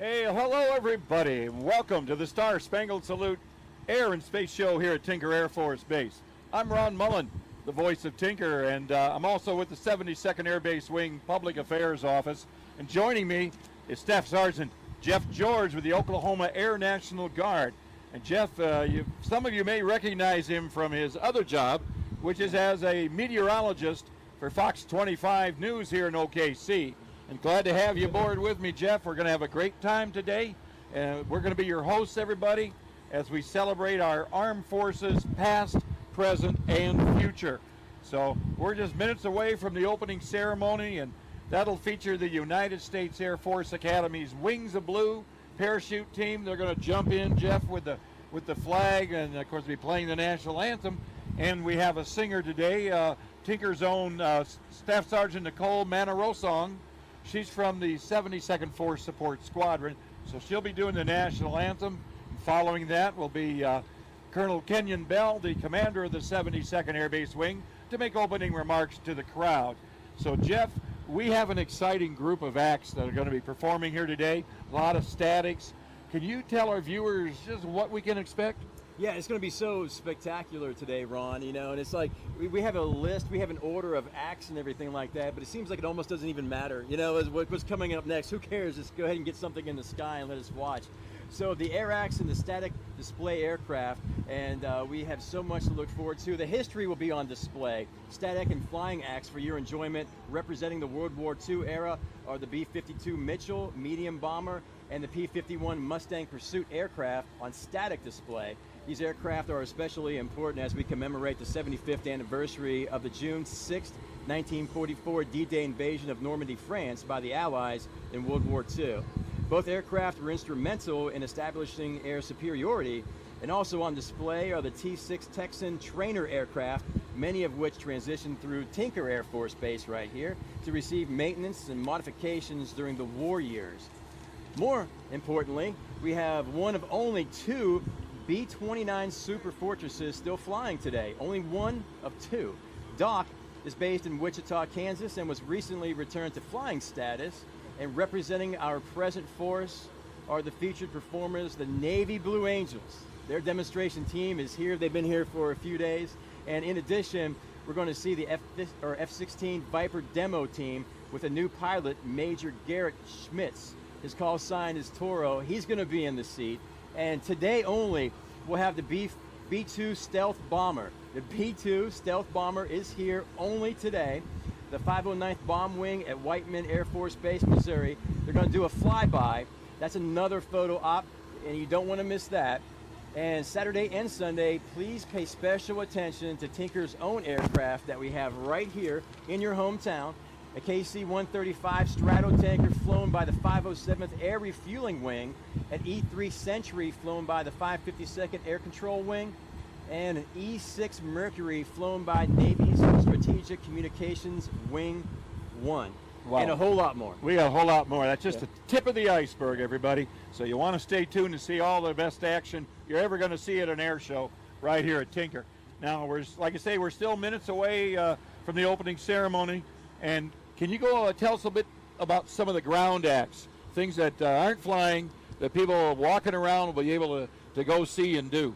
Hey, hello everybody. Welcome to the Star Spangled Salute Air and Space Show here at Tinker Air Force Base. I'm Ron Mullen, the voice of Tinker, and I'm also with the 72nd Air Base Wing Public Affairs Office. And joining me is Staff Sergeant Jeff George with the Oklahoma Air National Guard. And Jeff, some of you may recognize him from his other job, which is as a meteorologist for Fox 25 News here in OKC. And glad to have you aboard with me, Jeff. We're going to have a great time today. We're going to be your hosts, everybody, as we celebrate our armed forces, past, present, and future. So we're just minutes away from the opening ceremony, and that'll feature the United States Air Force Academy's Wings of Blue parachute team. They're going to jump in, Jeff, with the flag, and of course be playing the national anthem. And we have a singer today, Tinker's own Staff Sergeant Nicole Manarosong. She's from the 72nd Force Support Squadron, so she'll be doing the national anthem. Following that will be Colonel Kenyon Bell, the commander of the 72nd Air Base Wing, to make opening remarks to the crowd. So, Jeff, we have an exciting group of acts that are going to be performing here today. A lot of statics. Can you tell our viewers just what we can expect? Yeah, it's going to be so spectacular today, Ron, you know, and it's like we have a list, we have an order of acts and everything like that, but it seems like it almost doesn't even matter, you know, what's coming up next. Who cares? Just go ahead and get something in the sky and let us watch. So the air acts and the static display aircraft, and we have so much to look forward to. The history will be on display. Static and flying acts for your enjoyment, representing the World War II era, are the B-52 Mitchell medium bomber and the P-51 Mustang Pursuit aircraft on static display. These aircraft are especially important as we commemorate the 75th anniversary of the June 6, 1944 D-Day invasion of Normandy, France by the Allies in World War II. Both aircraft were instrumental in establishing air superiority, and also on display are the T-6 Texan trainer aircraft, many of which transitioned through Tinker Air Force Base right here to receive maintenance and modifications during the war years. More importantly, we have one of only two B-29 Super Fortresses still flying today, only one of two. Doc is based in Wichita, Kansas, and was recently returned to flying status. And representing our present force are the featured performers, the Navy Blue Angels. Their demonstration team is here. They've been here for a few days. And in addition, we're going to see the F-16 Viper demo team with a new pilot, Major Garrett Schmitz. His call sign is Toro. He's going to be in the seat. And today only, we'll have the B-2 Stealth Bomber. The B-2 Stealth Bomber is here only today. The 509th Bomb Wing at Whiteman Air Force Base, Missouri. They're going to do a flyby. That's another photo op, and you don't want to miss that. And Saturday and Sunday, please pay special attention to Tinker's own aircraft that we have right here in your hometown. A KC-135 Stratotanker flown by the 507th Air Refueling Wing, an E-3 Century flown by the 552nd Air Control Wing, and an E-6 Mercury flown by Navy's Strategic Communications Wing 1. Wow. And a whole lot more. We got a whole lot more. That's just the tip of the iceberg, everybody. So you want to stay tuned to see all the best action you're ever going to see at an air show right here at Tinker. Now, like I say, we're still minutes away from the opening ceremony. And can you go tell us a bit about some of the ground acts, things that aren't flying, that people walking around will be able to go see and do?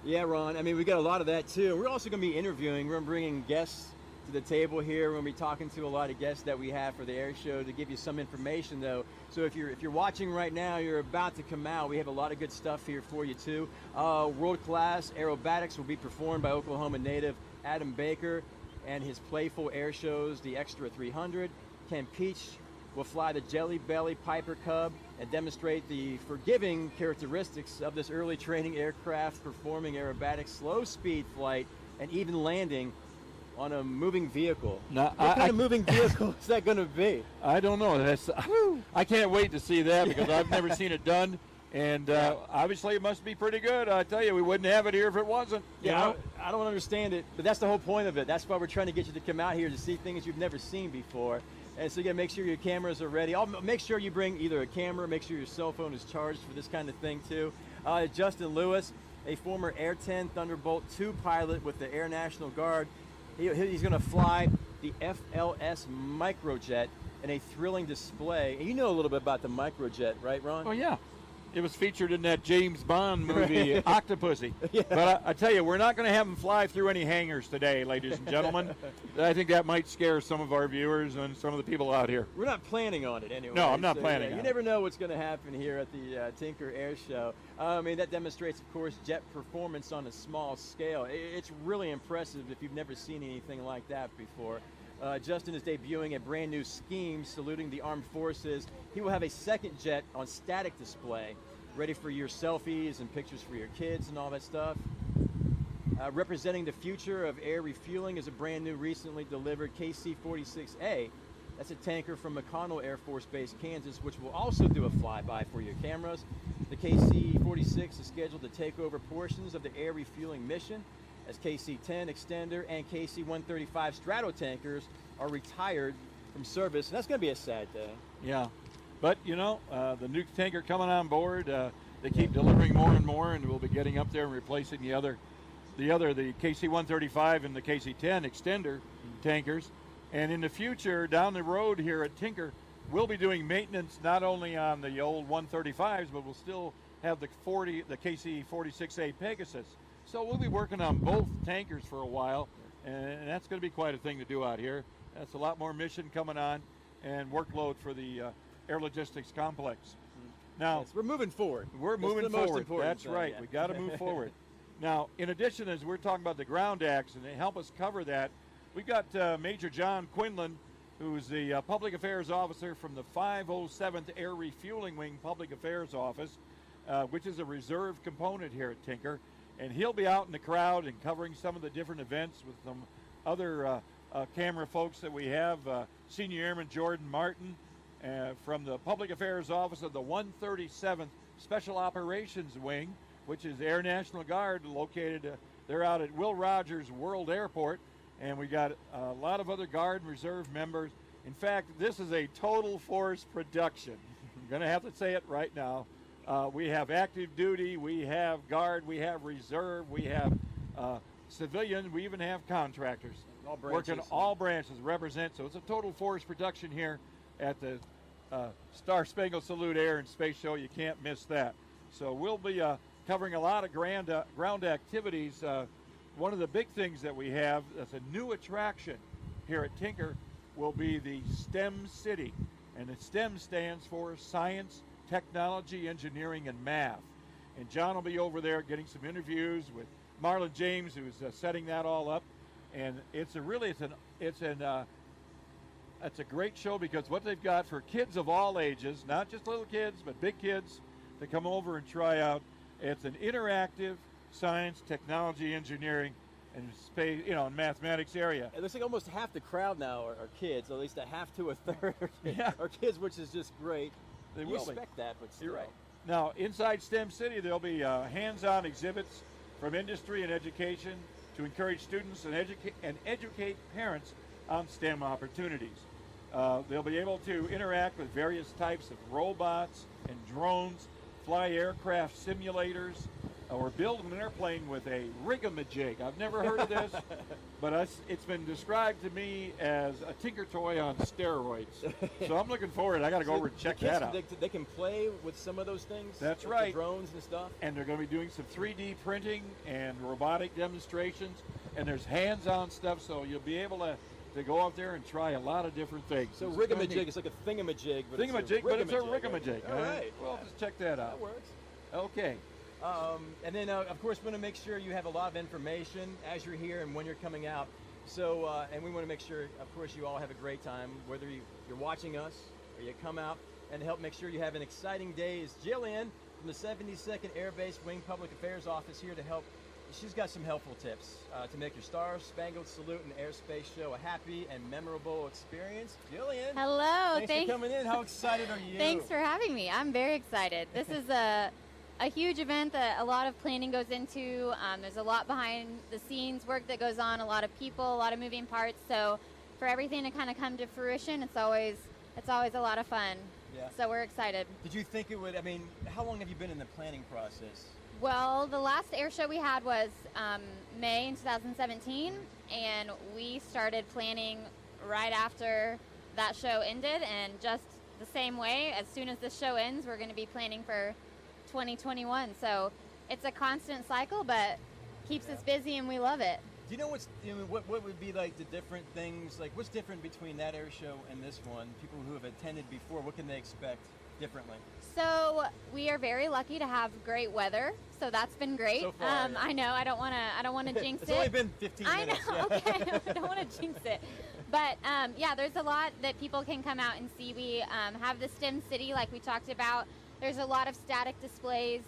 Yeah, Ron. I mean, we got a lot of that, too. We're also going to be interviewing. We're bringing guests to the table here. We're going to be talking to a lot of guests that we have for the air show to give you some information, though. So if you're watching right now, you're about to come out. We have a lot of good stuff here for you, too. World-class aerobatics will be performed by Oklahoma native Adam Baker and his playful air shows, the Extra 300. Ken Peach will fly the Jelly Belly Piper Cub and demonstrate the forgiving characteristics of this early training aircraft, performing aerobatics, slow speed flight, and even landing on a moving vehicle. Now, what kind of moving vehicle is that going to be? I don't know. I can't wait to see that because I've never seen it done. And obviously it must be pretty good. I tell you, we wouldn't have it here if it wasn't. Yeah, I don't understand it, but that's the whole point of it. That's why we're trying to get you to come out here to see things you've never seen before. And so you got to make sure your cameras are ready. Make sure you bring either a camera, make sure your cell phone is charged for this kind of thing too. Justin Lewis, a former Air 10 Thunderbolt II pilot with the Air National Guard. He's going to fly the FLS Microjet and a thrilling display. And you know a little bit about the microjet, right, Ron? Oh, yeah. It was featured in that James Bond movie, Octopussy. Yeah. But I tell you, we're not going to have them fly through any hangars today, ladies and gentlemen. I think that might scare some of our viewers and some of the people out here. We're not planning on it anyway. No, I'm not planning on You it. never know what's going to happen here at the Tinker Air Show. I mean, that demonstrates, of course, jet performance on a small scale. It's really impressive if you've never seen anything like that before. Justin is debuting a brand new scheme saluting the armed forces. He will have a second jet on static display, ready for your selfies and pictures for your kids and all that stuff. Representing the future of air refueling is a brand new, recently delivered KC-46A. That's a tanker from McConnell Air Force Base, Kansas, which will also do a flyby for your cameras. The KC-46 is scheduled to take over portions of the air refueling mission, as KC-10 Extender and KC-135 Stratotankers are retired from service. And that's going to be a sad day. Yeah. But, you know, the new tanker coming on board, they keep delivering more and more, and we'll be getting up there and replacing the KC-135 and the KC-10 Extender Tankers. And in the future, down the road here at Tinker, we'll be doing maintenance not only on the old 135s, but we'll still have the KC-46A Pegasus. So we'll be working on both tankers for a while, and that's going to be quite a thing to do out here. That's a lot more mission coming on and workload for the Air Logistics Complex. Now, yes, we're moving forward. We're moving forward. That's thing, right. yeah. We got to move forward. Now, in addition, as we're talking about the ground acts, and to help us cover that, we've got Major John Quinlan, who's the Public Affairs Officer from the 507th Air Refueling Wing Public Affairs Office, which is a reserve component here at Tinker. And he'll be out in the crowd and covering some of the different events with some other camera folks that we have. Senior Airman Jordan Martin from the Public Affairs Office of the 137th Special Operations Wing, which is Air National Guard, located, they're out at Will Rogers World Airport. And we got a lot of other Guard and Reserve members. In fact, this is a total force production. I'm going to have to say it right now. We have active duty, we have Guard, we have Reserve, we have civilian, we even have contractors. All branches. Working all branches represent, so it's a total force production here at the Star Spangled Salute Air and Space Show. You can't miss that. So we'll be covering a lot of ground activities. One of the big things that we have that's a new attraction here at Tinker will be the STEM City. And the STEM stands for Science, Technology, Engineering, and Math. And John will be over there getting some interviews with Marlon James, who's setting that all up. And it's a great show because what they've got for kids of all ages, not just little kids, but big kids, to come over and try out. It's an interactive science, technology, engineering, and space, and mathematics area. It looks like almost half the crowd now are kids, at least a half to a third Yeah. are kids, which is just great. They You will be. expect that, but still. You're right. Now, inside STEM City, there'll be hands-on exhibits from industry and education to encourage students and educate parents on STEM opportunities. They'll be able to interact with various types of robots and drones, fly aircraft simulators, or build an airplane with a rigamajig. I've never heard of this, but it's been described to me as a Tinker toy on steroids. So I'm looking forward. I got to go over and check that out. They can play with some of those things? That's with right. The drones and stuff? And they're going to be doing some 3D printing and robotic demonstrations, and there's hands-on stuff, so you'll be able to go out there and try a lot of different things. So It's rigamajig is like a thingamajig, but it's a rigamajig. All right. Well, just check that out. That works. Okay. And then, of course, we want to make sure you have a lot of information as you're here and when you're coming out. So, and we want to make sure, of course, you all have a great time, whether you're watching us or you come out, and to help make sure you have an exciting day is Jillian from the 72nd Air Base Wing Public Affairs Office here to help. She's got some helpful tips to make your Star Spangled Salute and Airspace Show a happy and memorable experience. Jillian. Hello. Thanks for coming in. How excited are you? Thanks for having me. I'm very excited. This is a huge event that a lot of planning goes into. There's a lot behind the scenes work that goes on, a lot of people, a lot of moving parts. So for everything to kind of come to fruition, it's always a lot of fun. Yeah. So we're excited. Did you think it would, how long have you been in the planning process? Well, the last air show we had was May in 2017, and we started planning right after that show ended, and just the same way, as soon as this show ends, we're going to be planning for 2021. So it's a constant cycle, but keeps us busy, and we love it. Do you know what would be like the different things, like what's different between that air show and this one? People who have attended before, what can they expect differently? So we are very lucky to have great weather, so that's been great. So far, yeah. I know I don't want to jinx it's it. only been 15 minutes. I know. Okay, I don't want to jinx it. But yeah, there's a lot that people can come out and see. We have the STEM City, like we talked about. There's a lot of static displays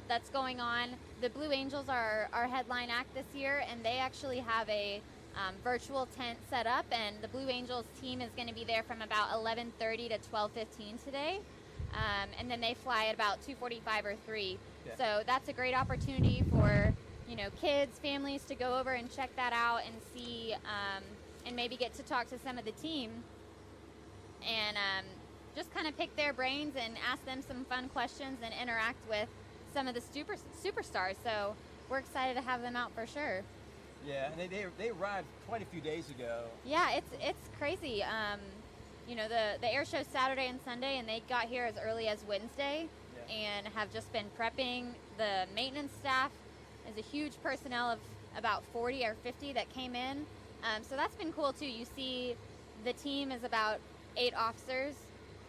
that's going on. The Blue Angels are our headline act this year, and they actually have a virtual tent set up, and the Blue Angels team is going to be there from about 11:30 to 12:15 today, and then they fly at about 2:45 or 3. Yeah. So that's a great opportunity for kids, families to go over and check that out and see, and maybe get to talk to some of the team and just kind of pick their brains and ask them some fun questions and interact with some of the superstars. So we're excited to have them out for sure. Yeah, and they arrived quite a few days ago. Yeah, it's crazy. The air show Saturday and Sunday, and they got here as early as Wednesday, and have just been prepping. The maintenance staff is a huge personnel of about 40 or 50 that came in. So that's been cool too. You see the team is about 8 officers,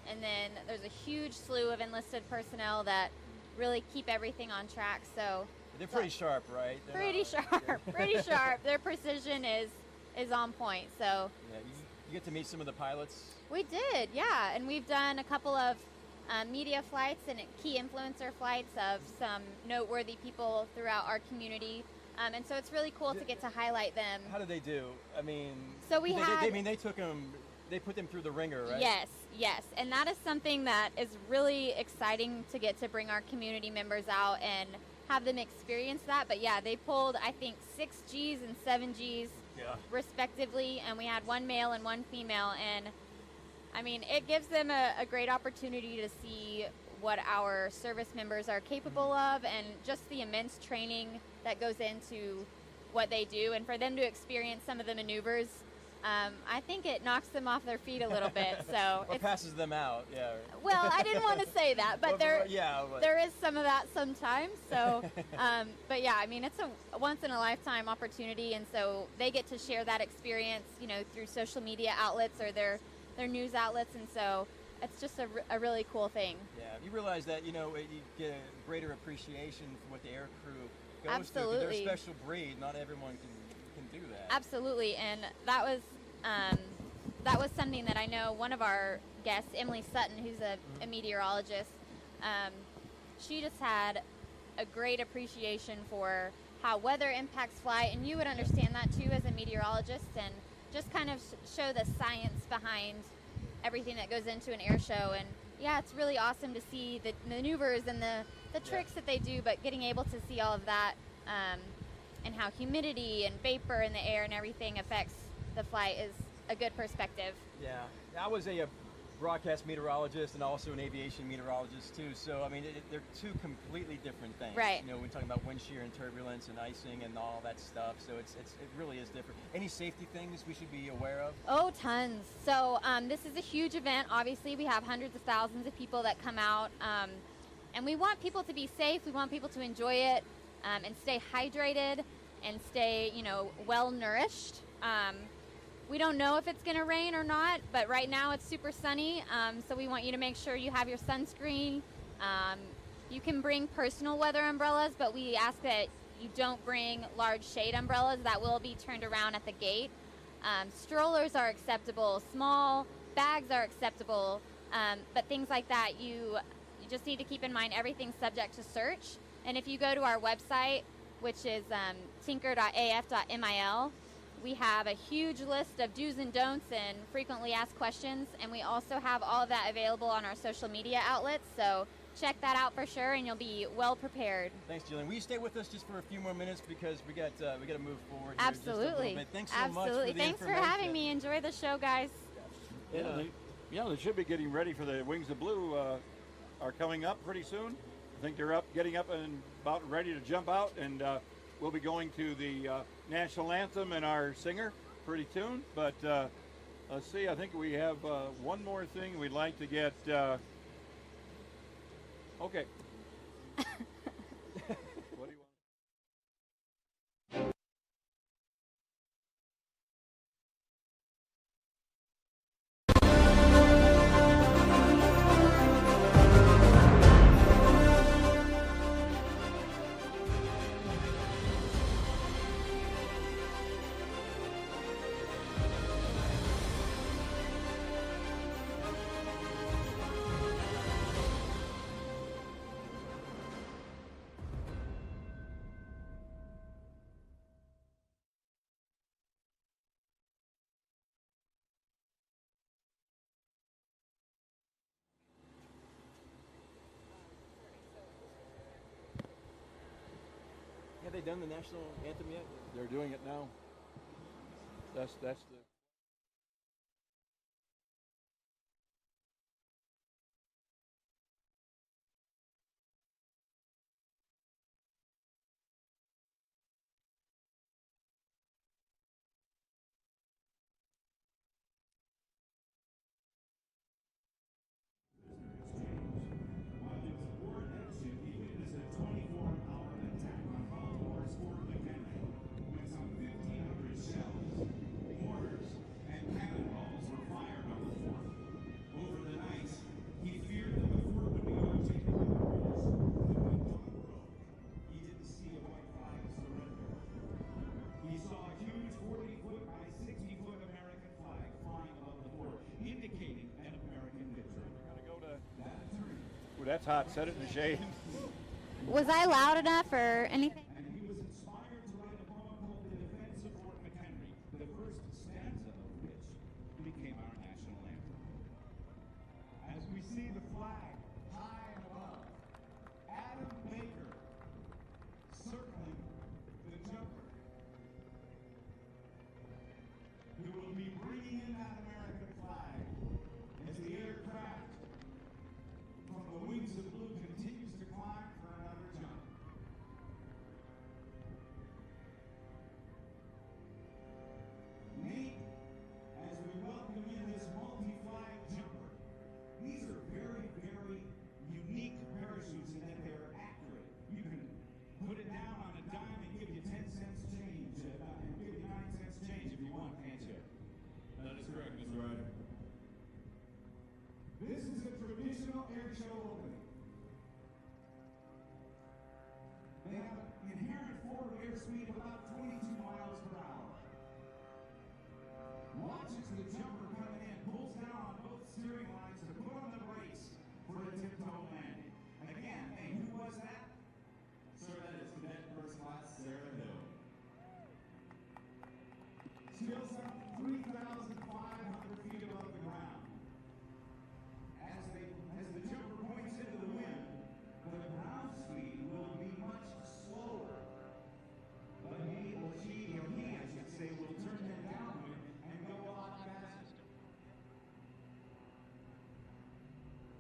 and then there's a huge slew of enlisted personnel that really keep everything on track. So they're pretty sharp, right? Pretty sharp. Their precision is on point. So yeah, you get to meet some of the pilots. We did, yeah, and we've done a couple of media flights and key influencer flights of some noteworthy people throughout our community, and so it's really cool to get to highlight them. How did they do? I mean, so they put them through the ringer, right? Yes, and that is something that is really exciting to get to bring our community members out and have them experience that. But yeah, they pulled, I think, 6 Gs and 7 Gs respectively, and we had 1 male and 1 female, and I mean, it gives them a great opportunity to see what our service members are capable of, and just the immense training that goes into what they do, and for them to experience some of the maneuvers. I think it knocks them off their feet a little bit. So it passes them out, yeah. Well, I didn't want to say that, but there is some of that sometimes. So, but yeah, I mean, it's a once in a lifetime opportunity, and so they get to share that experience, through social media outlets or their news outlets, and so it's just a really cool thing. Yeah, you realize that you get a greater appreciation for what the air crew goes Absolutely. through. They're a special breed. Not everyone can do that. Absolutely, and that was something that I know one of our guests, Emily Sutton, who's a meteorologist, she just had a great appreciation for how weather impacts flight, and you would understand that too as a meteorologist, and just kind of show the science behind everything that goes into an air show. And yeah, it's really awesome to see the maneuvers and the tricks that they do, but getting able to see all of that, and how humidity and vapor in the air and everything affects the flight is a good perspective. Yeah, I was a broadcast meteorologist and also an aviation meteorologist too. So I mean, they're 2 completely different things. Right. We're talking about wind shear and turbulence and icing and all that stuff. So it really is different. Any safety things we should be aware of? Oh, tons. So this is a huge event. Obviously, we have hundreds of thousands of people that come out, and we want people to be safe. We want people to enjoy it. And stay hydrated and stay, well nourished. We don't know if it's going to rain or not, but right now it's super sunny, so we want you to make sure you have your sunscreen. You can bring personal weather umbrellas, but we ask that you don't bring large shade umbrellas. That will be turned around at the gate. Strollers are acceptable. Small bags are acceptable, but things like that, you just need to keep in mind everything's subject to search. And if you go to our website, which is tinker.af.mil, we have a huge list of do's and don'ts and frequently asked questions, and we also have all of that available on our social media outlets, so check that out for sure, and you'll be well prepared. Thanks, Jillian. Will you stay with us just for a few more minutes, because we got to move forward here Absolutely. just a little bit. Thanks so much for the Thanks for information. having me. Enjoy the show, guys. They should be getting ready for the Wings of Blue. Are coming up pretty soon. I think they're getting up and about ready to jump out, and we'll be going to the national anthem and our singer pretty soon. But Let's see, I think we have one more thing we'd like to get. Okay. What do you want? Have they done the national anthem yet? They're doing it now. That's the. That's hot. Set it in the shade. Was I loud enough or anything? And he was inspired to write a poem called The Defense of Fort McHenry, the first stanza of which became our national anthem. As we see the flag high and above, Adam Baker circling the jumper, who will be bringing in that American flag as the aircraft from the wings of blue continues to climb for another jump. Nate, as we welcome in this multi-flag jumper, these are very, very unique parachutes in that they're accurate. You can put it down on a dime and give you 10 cents change, and give you 9 cents change if you want, can't you? That is correct, Mr. Ryder. This is a traditional air show opening. They have an inherent forward airspeed of about 22 miles per hour. Watch as the jumper coming in pulls down on both steering lines to put on the brakes for a tiptoe landing. Again, hey, who was that? Sir, that is Cadet First Class Sarah Hill. Still some 3,500 feet above the ground. As the jumper points into the wind, the ground speed will be much slower. But he or she, or he, I should say, will turn them downwind and go a lot faster.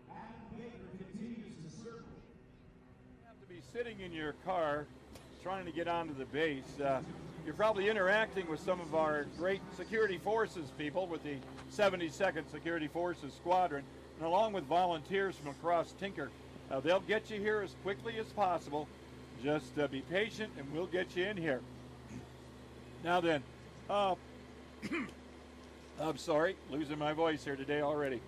Adam Baker continues to circle. You have to be sitting in your car trying to get onto the base. You're probably interacting with some of our great security forces people with the 72nd Security Forces Squadron, and along with volunteers from across Tinker. They'll get you here as quickly as possible. Just be patient and we'll get you in here. Now then, I'm sorry, losing my voice here today already.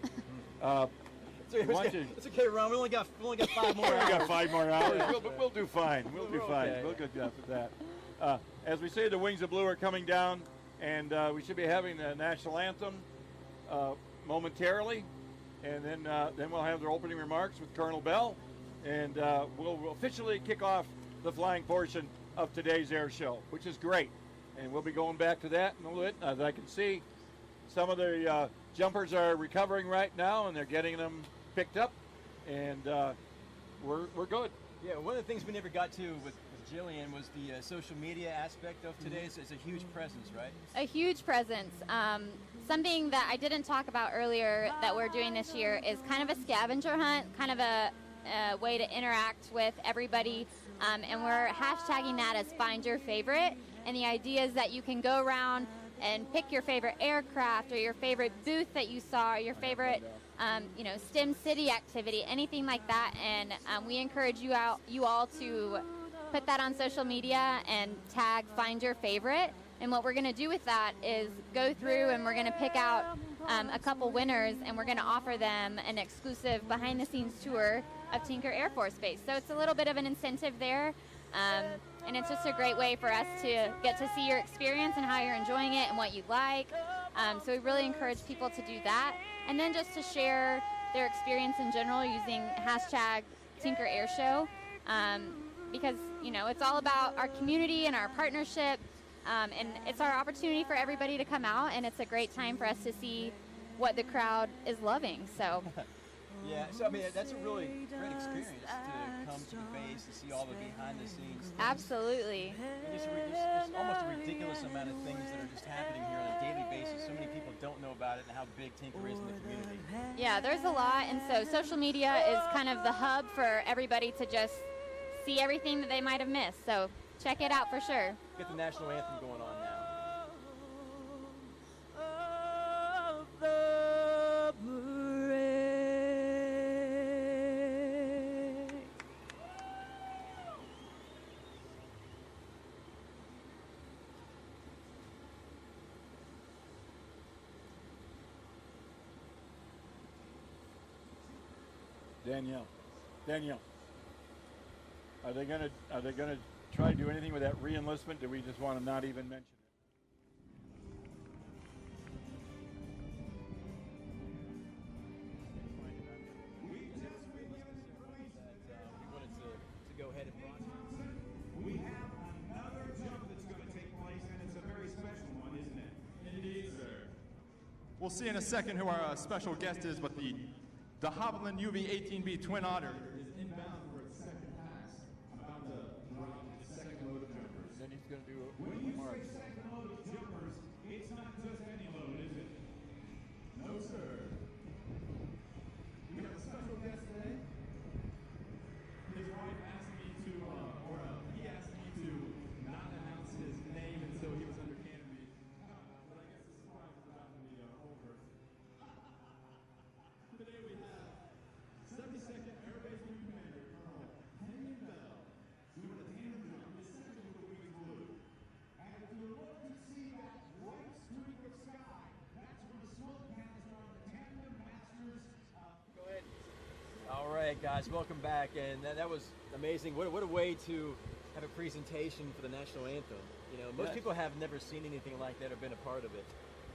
It's okay, Ron. We only got 5 more hours. We got 5 more hours. Yeah. We'll do fine. We'll do fine. Okay. We'll get up with that. As we say, the Wings of Blue are coming down, and we should be having the national anthem momentarily, and then we'll have their opening remarks with Colonel Bell, and we'll officially kick off the flying portion of today's air show, which is great. And we'll be going back to that in a little bit. As I can see, some of the jumpers are recovering right now, and they're getting them picked up, and we're good. Yeah, one of the things we never got to with Jillian was the social media aspect of today. It's a huge presence, right? A huge presence. Something that I didn't talk about earlier that we're doing this year is kind of a scavenger hunt, kind of a way to interact with everybody, and we're hashtagging that as Find Your Favorite. And the idea is that you can go around and pick your favorite aircraft or your favorite booth that you saw, or your favorite, STEM City activity, anything like that. And we encourage you all to put that on social media and tag Find Your Favorite. And what we're going to do with that is go through and we're going to pick out a couple winners, and we're going to offer them an exclusive behind-the-scenes tour of Tinker Air Force Base. So it's a little bit of an incentive there, and it's just a great way for us to get to see your experience and how you're enjoying it and what you like. So we really encourage people to do that, and then just to share their experience in general using hashtag Tinker Air Show, because it's all about our community and our partnership. And it's our opportunity for everybody to come out, and it's a great time for us to see what the crowd is loving. So, yeah. So I mean, that's a really great experience to come to the base to see all the behind the scenes things. Absolutely. It's almost a ridiculous amount of things that are just happening here on a daily basis. So many people don't know about it and how big Tinker is in the community. Yeah, there's a lot, and so social media is kind of the hub for everybody to just see everything that they might have missed. So check it out for sure. Get the national anthem going on now. Danielle, are they gonna try to do anything with that re-enlistment? Do we just want to not even mention it? We wanted to go ahead and broadcast. We have another jump that's going to take place, and it's a very special one, isn't it? Indeed, sir. We'll see in a second who our special guest is, but the Hopland UV-18B Twin Otter is inbound for its second pass, about to drop its second load of jumpers. Then he's going to do a When you mark. say second load of jumpers, it's not just any load, is it? No, sir. We have a special guest today. His wife asked me to, he asked me to not announce his name until he was under canopy. But I guess the surprise is about to be over. Today we have 72nd Air Base New Commander Colonel Henry Bell doing a tandem jump, his second with the wings blue. And if you look to see that white streak of sky, that's where the smoke panels are on the Tandem Masters. Go ahead. All right, guys, welcome back, and that was amazing. What a way to have a presentation for the national anthem. You know, most Yes. people have never seen anything like that or been a part of it.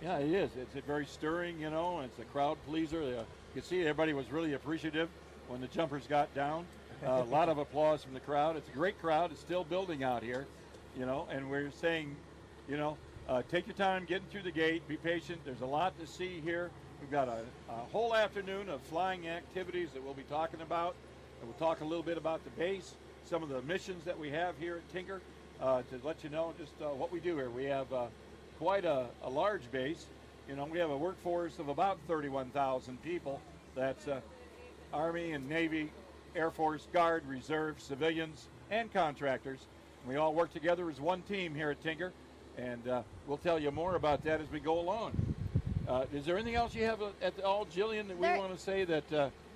Yeah, it is. It's very stirring, and it's a crowd pleaser. You can see everybody was really appreciative when the jumpers got down. A lot of applause from the crowd. It's a great crowd. It's still building out here, and we're saying, take your time getting through the gate. Be patient. There's a lot to see here. We've got a whole afternoon of flying activities that we'll be talking about. And we'll talk a little bit about the base, some of the missions that we have here at Tinker, to let you know just what we do here. We have quite a large base. We have a workforce of about 31,000 people. That's Army and Navy, Air Force, Guard, Reserve, civilians, and contractors. We all work together as one team here at Tinker, and we'll tell you more about that as we go along. Is there anything else you have at all, Jillian, that we want to say that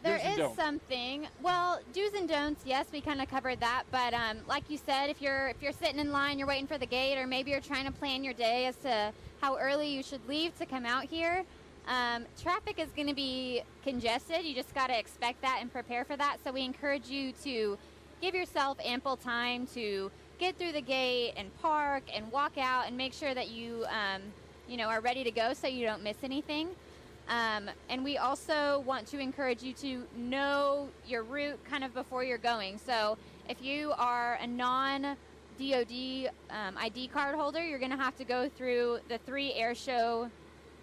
There do's and is don'ts? something. Well, do's and don'ts, yes, we kind of covered that. But like you said, if you're sitting in line, you're waiting for the gate, or maybe you're trying to plan your day as to how early you should leave to come out here, traffic is going to be congested. You just got to expect that and prepare for that. So we encourage you to give yourself ample time to get through the gate and park and walk out and make sure that you are ready to go so you don't miss anything. And we also want to encourage you to know your route kind of before you're going. So if you are a non-DOD ID card holder, you're going to have to go through the 3 air show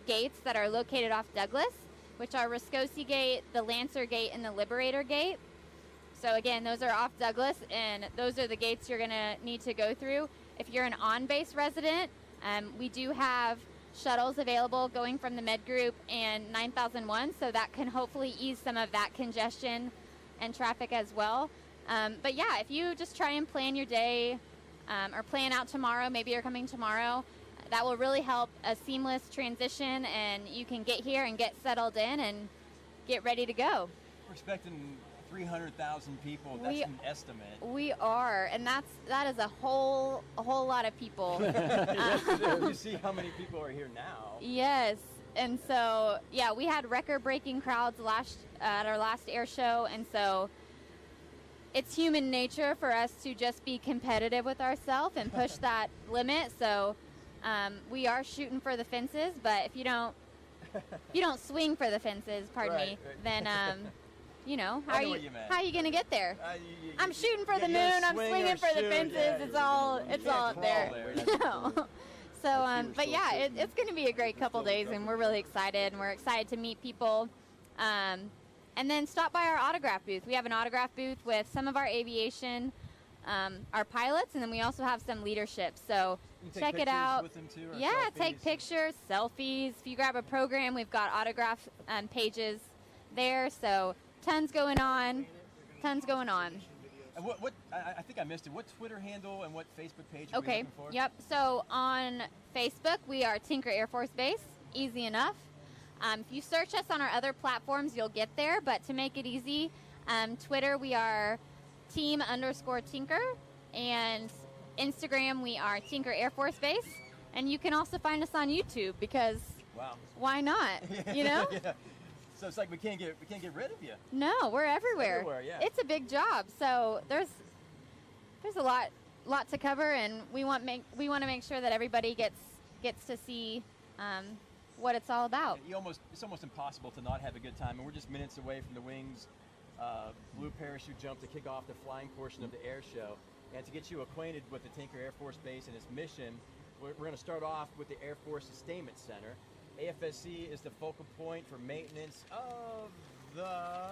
gates that are located off Douglas, which are Riscosi Gate, the Lancer Gate, and the Liberator Gate. So again, those are off Douglas, and those are the gates you're going to need to go through. If you're an on-base resident, we do have shuttles available going from the Med Group and 9001, so that can hopefully ease some of that congestion and traffic as well. But yeah, if you just try and plan your day or plan out tomorrow, maybe you're coming tomorrow, that will really help a seamless transition, and you can get here and get settled in and get ready to go. We're expecting 300,000 people. That's an estimate. We are, and that is a whole lot of people. You see how many people are here now. Yes, and so yeah, we had record-breaking crowds at our last air show, and so it's human nature for us to just be competitive with ourselves and push that limit. So we are shooting for the fences, but if you don't swing for the fences, pardon me, then you know, how are you gonna get there? I'm shooting for the moon. I'm swinging for the fences. Yeah, it's all up there. So, but yeah, it's going to be a great couple days, and we're really excited, and we're excited to meet people. And then stop by our autograph booth. We have an autograph booth with some of our aviation, our pilots, and then we also have some leadership. So check it out. With them too, yeah, take pictures, selfies. If you grab a program, we've got autograph pages there. So tons going on. And what I think I missed it. What Twitter handle and what Facebook page are we looking for? Yep. So on Facebook, we are Tinker Air Force Base. Easy enough. If you search us on our other platforms, you'll get there. But to make it easy, Twitter, we are team_Tinker. And Instagram, we are Tinker Air Force Base. And you can also find us on YouTube because why not? You know? Yeah. So it's like we can't get rid of you. No, we're everywhere. Yeah. It's a big job. So there's a lot to cover, and we want to make sure that everybody gets to see what it's all about. It's almost impossible to not have a good time, and we're just minutes away from the Wings blue parachute jump to kick off the flying portion of the air show. And to get you acquainted with the Tinker Air Force Base and its mission, we're going to start off with the Air Force Sustainment Center. AFSC is the focal point for maintenance of the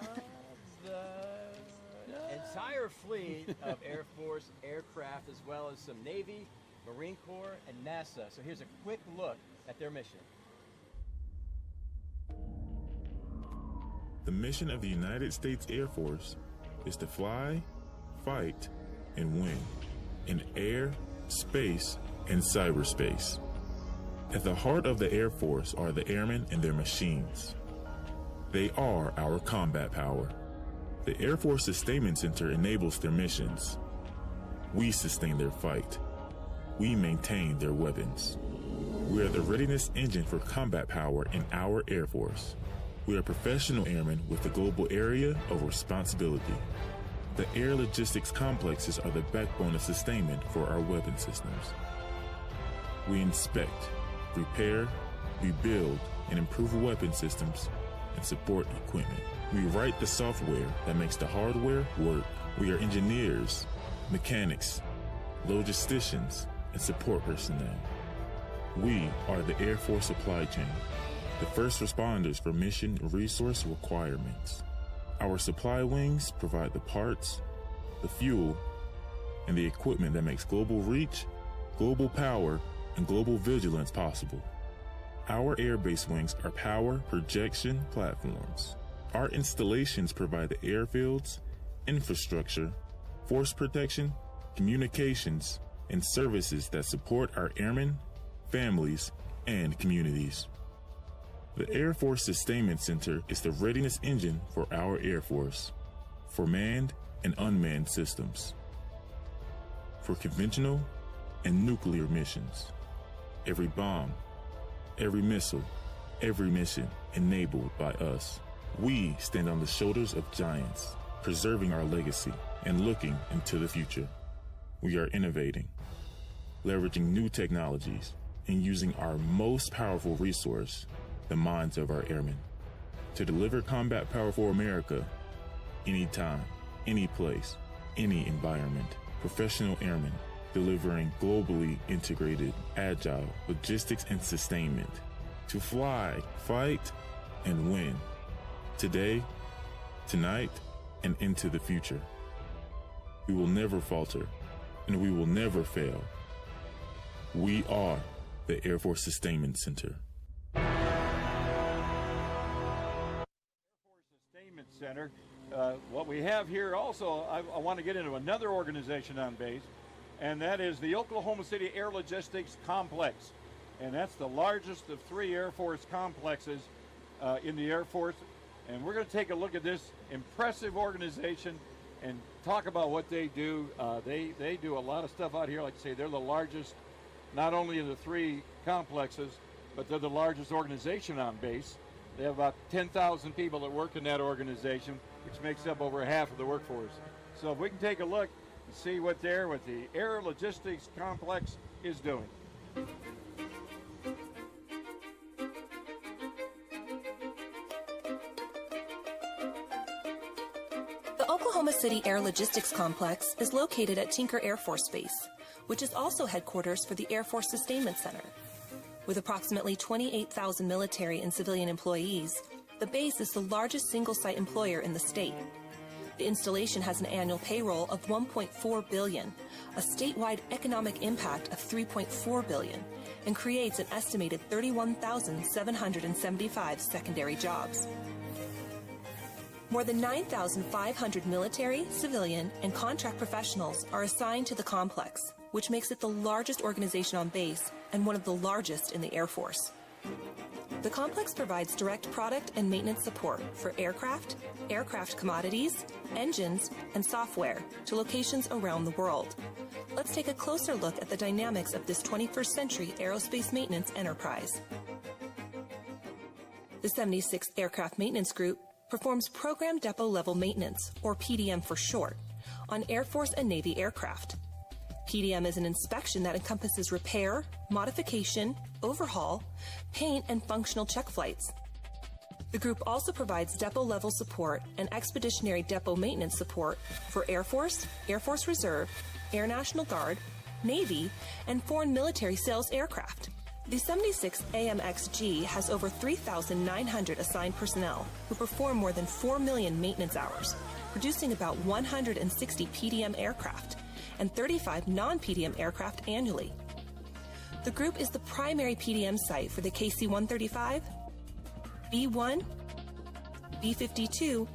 entire fleet of Air Force aircraft, as well as some Navy, Marine Corps, and NASA. So here's a quick look at their mission. The mission of the United States Air Force is to fly, fight, and win in air, space, and cyberspace. At the heart of the Air Force are the airmen and their machines. They are our combat power. The Air Force Sustainment Center enables their missions. We sustain their fight. We maintain their weapons. We are the readiness engine for combat power in our Air Force. We are professional airmen with the global area of responsibility. The air logistics complexes are the backbone of sustainment for our weapon systems. We inspect, repair, rebuild, and improve weapon systems and support equipment. We write the software that makes the hardware work. We are engineers, mechanics, logisticians, and support personnel. We are the Air Force supply chain, the first responders for mission resource requirements. Our supply wings provide the parts, the fuel, and the equipment that makes global reach, global power, and global vigilance possible. Our airbase wings are power projection platforms. Our installations provide the airfields, infrastructure, force protection, communications, and services that support our airmen, families, and communities. The Air Force Sustainment Center is the readiness engine for our Air Force, for manned and unmanned systems, for conventional and nuclear missions. Every bomb, every missile, every mission enabled by us. We stand on the shoulders of giants, preserving our legacy and looking into the future. We are innovating, leveraging new technologies, and using our most powerful resource, the minds of our airmen, to deliver combat power for America, anytime, any place, any environment. Professional airmen, delivering globally integrated, agile logistics and sustainment to fly, fight, and win. Today, tonight, and into the future. We will never falter, and we will never fail. We are the Air Force Sustainment Center. Sustainment Center. What we have here also, I want to get into another organization on base, and that is the Oklahoma City Air Logistics Complex. and that's the largest of 3 Air Force complexes in the Air Force. And we're going to take a look at this impressive organization and talk about what they do. They do a lot of stuff out here. Like I say, they're the largest, not only of the 3 complexes, but they're the largest organization on base. They have about 10,000 people that work in that organization, which makes up over half of the workforce. So if we can take a look and see what the Air Logistics Complex is doing. The Oklahoma City Air Logistics Complex is located at Tinker Air Force Base, which is also headquarters for the Air Force Sustainment Center. With approximately 28,000 military and civilian employees, the base is the largest single-site employer in the state. The installation has an annual payroll of $1.4 billion, a statewide economic impact of $3.4 billion, and creates an estimated 31,775 secondary jobs. More than 9,500 military, civilian, and contract professionals are assigned to the complex, which makes it the largest organization on base and one of the largest in the Air Force. The complex provides direct product and maintenance support for aircraft, aircraft commodities, engines, and software to locations around the world. Let's take a closer look at the dynamics of this 21st century aerospace maintenance enterprise. The 76th Aircraft Maintenance Group performs Program Depot Level Maintenance, or PDM for short, on Air Force and Navy aircraft. PDM is an inspection that encompasses repair, modification, overhaul, paint, and functional check flights. The group also provides depot-level support and expeditionary depot maintenance support for Air Force Reserve, Air National Guard, Navy, and foreign military sales aircraft. The 76th AMXG has over 3,900 assigned personnel who perform more than 4 million maintenance hours, producing about 160 PDM aircraft and 35 non-PDM aircraft annually. The group is the primary PDM site for the KC-135, B-1, B-52,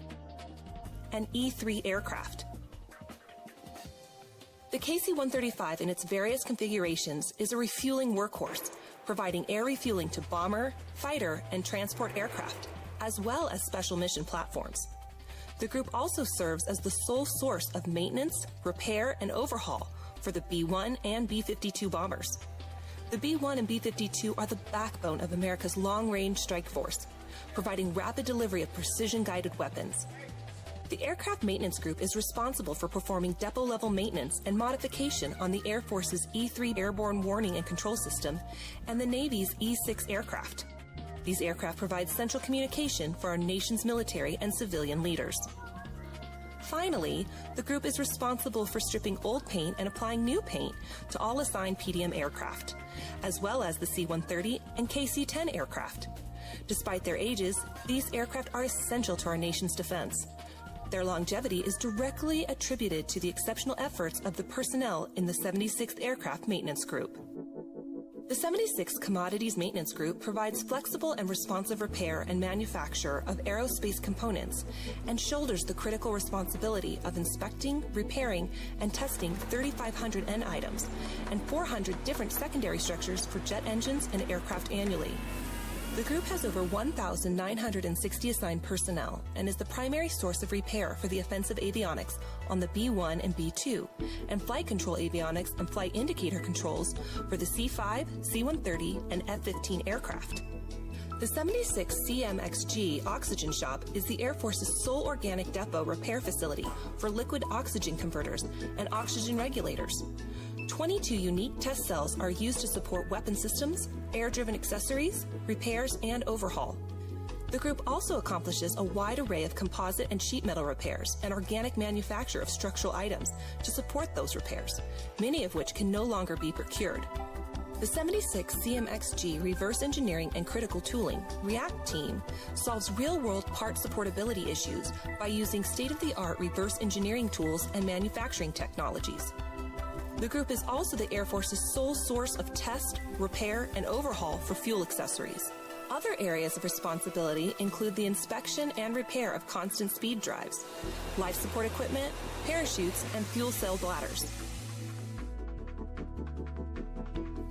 and E-3 aircraft. The KC-135 in its various configurations is a refueling workhorse, providing air refueling to bomber, fighter, and transport aircraft, as well as special mission platforms. The group also serves as the sole source of maintenance, repair, and overhaul for the B-1 and B-52 bombers. The B-1 and B-52 are the backbone of America's long-range strike force, providing rapid delivery of precision-guided weapons. The Aircraft Maintenance Group is responsible for performing depot-level maintenance and modification on the Air Force's E-3 airborne warning and control system and the Navy's E-6 aircraft. These aircraft provide central communication for our nation's military and civilian leaders. Finally, the group is responsible for stripping old paint and applying new paint to all assigned PDM aircraft, as well as the C-130 and KC-10 aircraft. Despite their ages, these aircraft are essential to our nation's defense. Their longevity is directly attributed to the exceptional efforts of the personnel in the 76th Aircraft Maintenance Group. The 76th Commodities Maintenance Group provides flexible and responsive repair and manufacture of aerospace components and shoulders the critical responsibility of inspecting, repairing, and testing 3,500 end items and 400 different secondary structures for jet engines and aircraft annually. The group has over 1,960 assigned personnel and is the primary source of repair for the offensive avionics on the B-1 and B-2 and flight control avionics and flight indicator controls for the C-5, C-130, and F-15 aircraft. The 76th CMXG Oxygen Shop is the Air Force's sole organic depot repair facility for liquid oxygen converters and oxygen regulators. 22 unique test cells are used to support weapon systems, air-driven accessories, repairs, and overhaul. The group also accomplishes a wide array of composite and sheet metal repairs and organic manufacture of structural items to support those repairs, many of which can no longer be procured. The 76th CMXG Reverse Engineering and Critical Tooling REACT team solves real-world part supportability issues by using state-of-the-art reverse engineering tools and manufacturing technologies. The group is also the Air Force's sole source of test, repair, and overhaul for fuel accessories. Other areas of responsibility include the inspection and repair of constant speed drives, life support equipment, parachutes, and fuel cell bladders.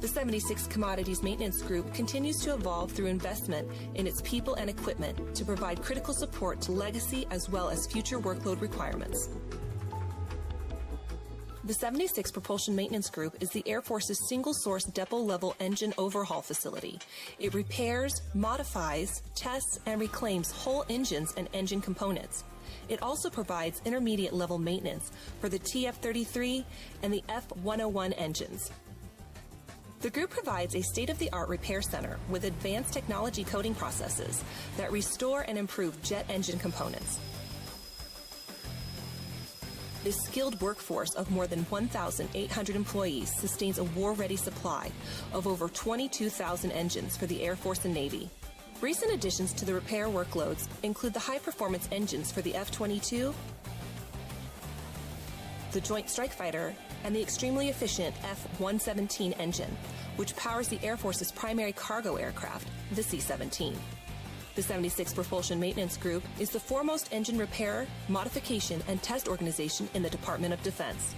The 76 Commodities Maintenance Group continues to evolve through investment in its people and equipment to provide critical support to legacy as well as future workload requirements. The 76 Propulsion Maintenance Group is the Air Force's single-source depot-level engine overhaul facility. It repairs, modifies, tests, and reclaims whole engines and engine components. It also provides intermediate-level maintenance for the TF-33 and the F-101 engines. The group provides a state-of-the-art repair center with advanced technology coating processes that restore and improve jet engine components. This skilled workforce of more than 1,800 employees sustains a war-ready supply of over 22,000 engines for the Air Force and Navy. Recent additions to the repair workloads include the high-performance engines for the F-22, the Joint Strike Fighter, and the extremely efficient F-117 engine, which powers the Air Force's primary cargo aircraft, the C-17. The 76 Propulsion Maintenance Group is the foremost engine repair, modification, and test organization in the Department of Defense.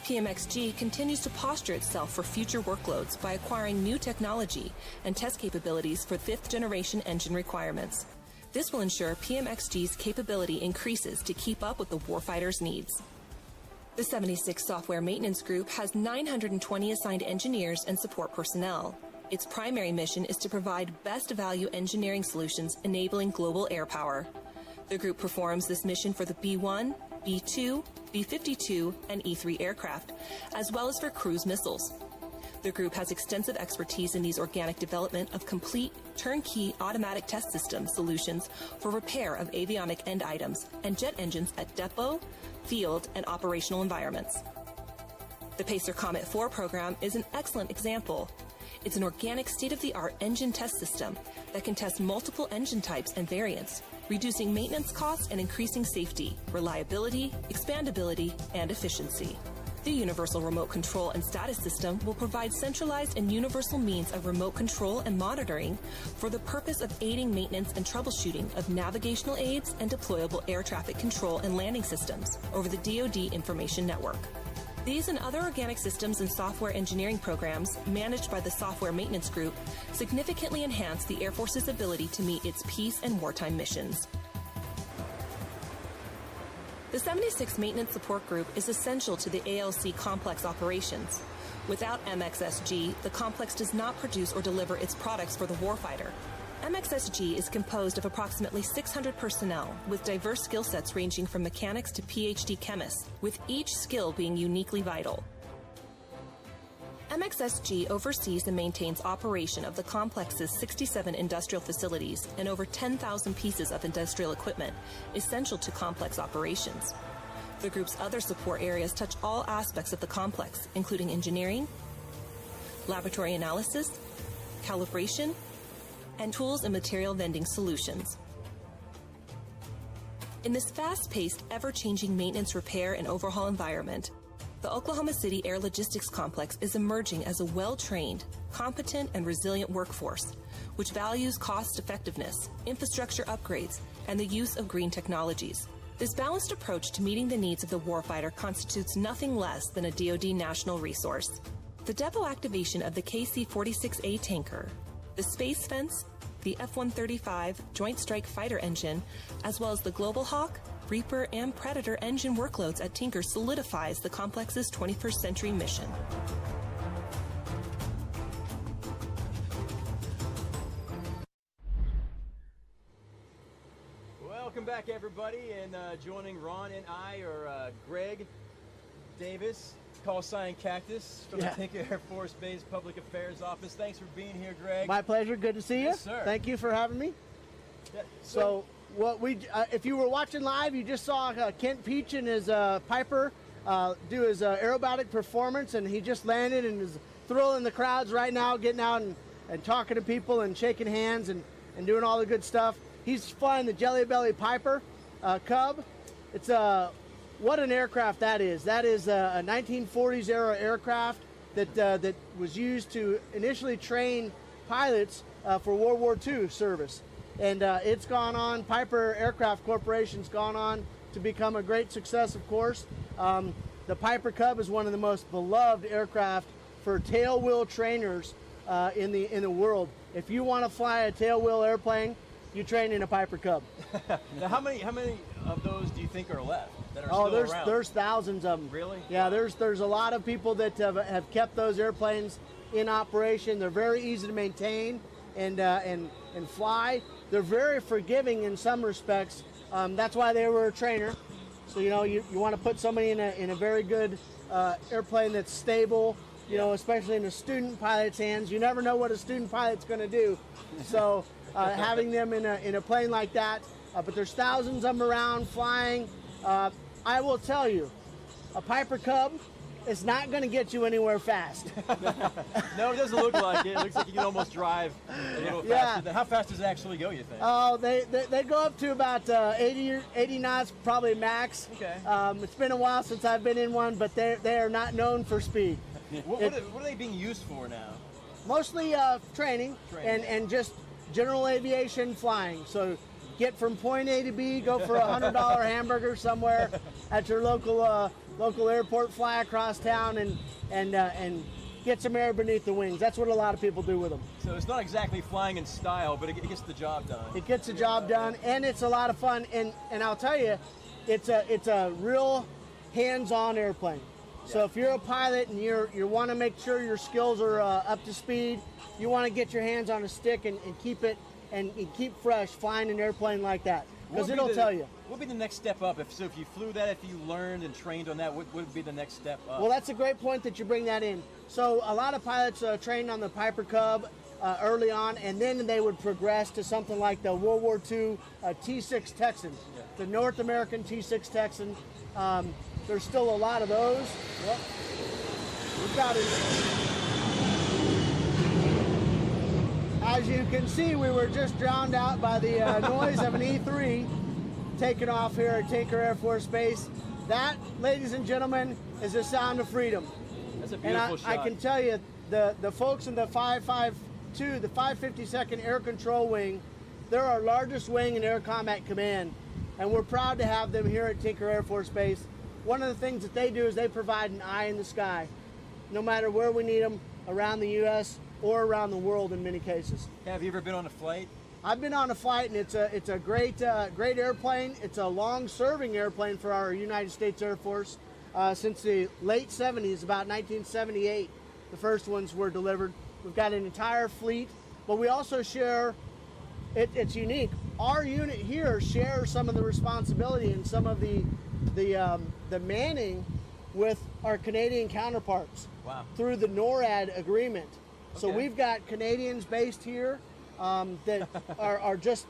PMXG continues to posture itself for future workloads by acquiring new technology and test capabilities for fifth-generation engine requirements. This will ensure PMXG's capability increases to keep up with the warfighter's needs. The 76 Software Maintenance Group has 920 assigned engineers and support personnel. Its primary mission is to provide best value engineering solutions enabling global air power. The group performs this mission for the B-1, B-2, B-52, and E-3 aircraft, as well as for cruise missiles. The group has extensive expertise in these organic development of complete, turnkey automatic test system solutions for repair of avionic end items and jet engines at depot, field, and operational environments. The Pacer Comet 4 program is an excellent example. It's an organic state-of-the-art engine test system that can test multiple engine types and variants, reducing maintenance costs and increasing safety, reliability, expandability, and efficiency. The Universal Remote Control and Status System will provide centralized and universal means of remote control and monitoring for the purpose of aiding maintenance and troubleshooting of navigational aids and deployable air traffic control and landing systems over the DoD Information Network. These and other organic systems and software engineering programs managed by the Software Maintenance Group significantly enhance the Air Force's ability to meet its peace and wartime missions. The 76 Maintenance Support Group is essential to the ALC complex operations. Without MXSG, the complex does not produce or deliver its products for the warfighter. MXSG is composed of approximately 600 personnel with diverse skill sets ranging from mechanics to PhD chemists, with each skill being uniquely vital. MXSG oversees and maintains operation of the complex's 67 industrial facilities and over 10,000 pieces of industrial equipment essential to complex operations. The group's other support areas touch all aspects of the complex, including engineering, laboratory analysis, calibration, and tools and material vending solutions. In this fast-paced, ever-changing maintenance, repair, and overhaul environment, the Oklahoma City Air Logistics Complex is emerging as a well-trained, competent, and resilient workforce, which values cost-effectiveness, infrastructure upgrades, and the use of green technologies. This balanced approach to meeting the needs of the warfighter constitutes nothing less than a DoD national resource. The depot activation of the KC-46A tanker, the Space Fence, the F-135 Joint Strike Fighter engine, as well as the Global Hawk, Reaper, and Predator engine workloads at Tinker solidifies the complex's 21st century mission. Welcome back, everybody, and joining Ron and I are Greg Davis, call sign Cactus, from the Tinker Air Force Base Public Affairs Office. Thanks for being here, Greg. My pleasure. Good to see you. Yes, sir. Thank you for having me. Yeah, So what we, if you were watching live, you just saw Kent Peach and his Piper do his aerobatic performance, and he just landed and is thrilling the crowds right now, getting out and talking to people and shaking hands and doing all the good stuff. He's flying the Jelly Belly Piper Cub. It's what an aircraft that is. That is a 1940s era aircraft that was used to initially train pilots for World War II service. And it's gone on, Piper Aircraft Corporation's gone on to become a great success, of course. The Piper Cub is one of the most beloved aircraft for tail wheel trainers in the world. If you want to fly a tail wheel airplane, you train in a Piper Cub. Now, how many of those do you think are left that are still around? There's thousands of them. Really? Yeah, there's a lot of people that have kept those airplanes in operation. They're very easy to maintain and fly. They're very forgiving in some respects. That's why they were a trainer. So you want to put somebody in a very good airplane that's stable. Especially in a student pilot's hands. You never know what a student pilot's going to do. So having them in a plane like that, but there's thousands of them around flying. I will tell you, a Piper Cub is not going to get you anywhere fast. No, it doesn't look like it. It looks like you can almost drive a little faster. How fast does it actually go, you think? Oh, they go up to about 80 knots, probably max. Okay. It's been a while since I've been in one, but they are not known for speed. What are they being used for now? Mostly training. And just general aviation flying. So get from point A to B, go for a $100 hamburger somewhere at your local airport, fly across town and get some air beneath the wings. That's what a lot of people do with them. So it's not exactly flying in style, but it gets the job done. It gets the job done, and it's a lot of fun. And I'll tell you, it's a real hands-on airplane. So if you're a pilot and you want to make sure your skills are up to speed, you want to get your hands on a stick and keep it and keep fresh flying an airplane like that, because it'll tell you. What would be the next step up? If you flew that, if you learned and trained on that, what would be the next step up? Well, that's a great point that you bring that in. So a lot of pilots trained on the Piper Cub early on, and then they would progress to something like the World War II T6 Texan, the North American T6 Texan. There's still a lot of those. Well, we've got it. As you can see, we were just drowned out by the noise of an E3 taking off here at Tinker Air Force Base. That, ladies and gentlemen, is the sound of freedom. That's a beautiful shot. I can tell you, the folks in the 552, the 552nd Air Control Wing, they're our largest wing in Air Combat Command, and we're proud to have them here at Tinker Air Force Base. One of the things that they do is they provide an eye in the sky, no matter where we need them, around the U.S. or around the world in many cases. Have you ever been on a flight? I've been on a flight, and it's a great airplane. It's a long-serving airplane for our United States Air Force. Since the late 70s, about 1978, the first ones were delivered. We've got an entire fleet, but we also share, it's unique. Our unit here shares some of the responsibility and some of the manning with our Canadian counterparts. Wow. Through the NORAD agreement. So Okay. we've got Canadians based here that are just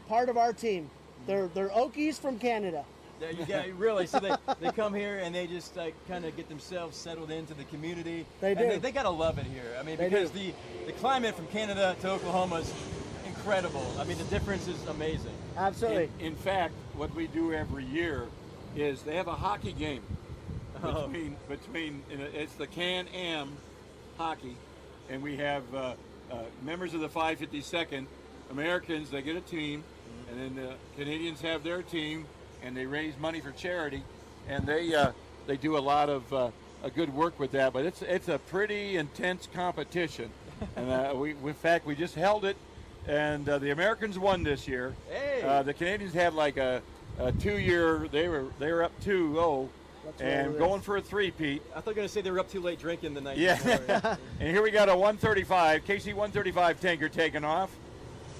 part of our team. They're Okies from Canada. There you go. Really, so they come here and they just kind of get themselves settled into the community. They do. And they gotta love it here. I mean, They because do. the climate from Canada to Oklahoma is incredible. I mean, the difference is amazing. Absolutely. In fact, what we do every year is they have a hockey game between it's the Can-Am hockey, and we have members of the 552nd Americans. They get a team, and then the Canadians have their team, and they raise money for charity, and they do a lot of a good work with that. But it's a pretty intense competition, and in fact we just held it, and the Americans won this year. Hey. The Canadians had like a 2-year. They were up 2-0. And going for a three-peat. I thought you were going to say they were up too late drinking the night Yeah. before. And here we got a 135, KC-135 tanker taking off.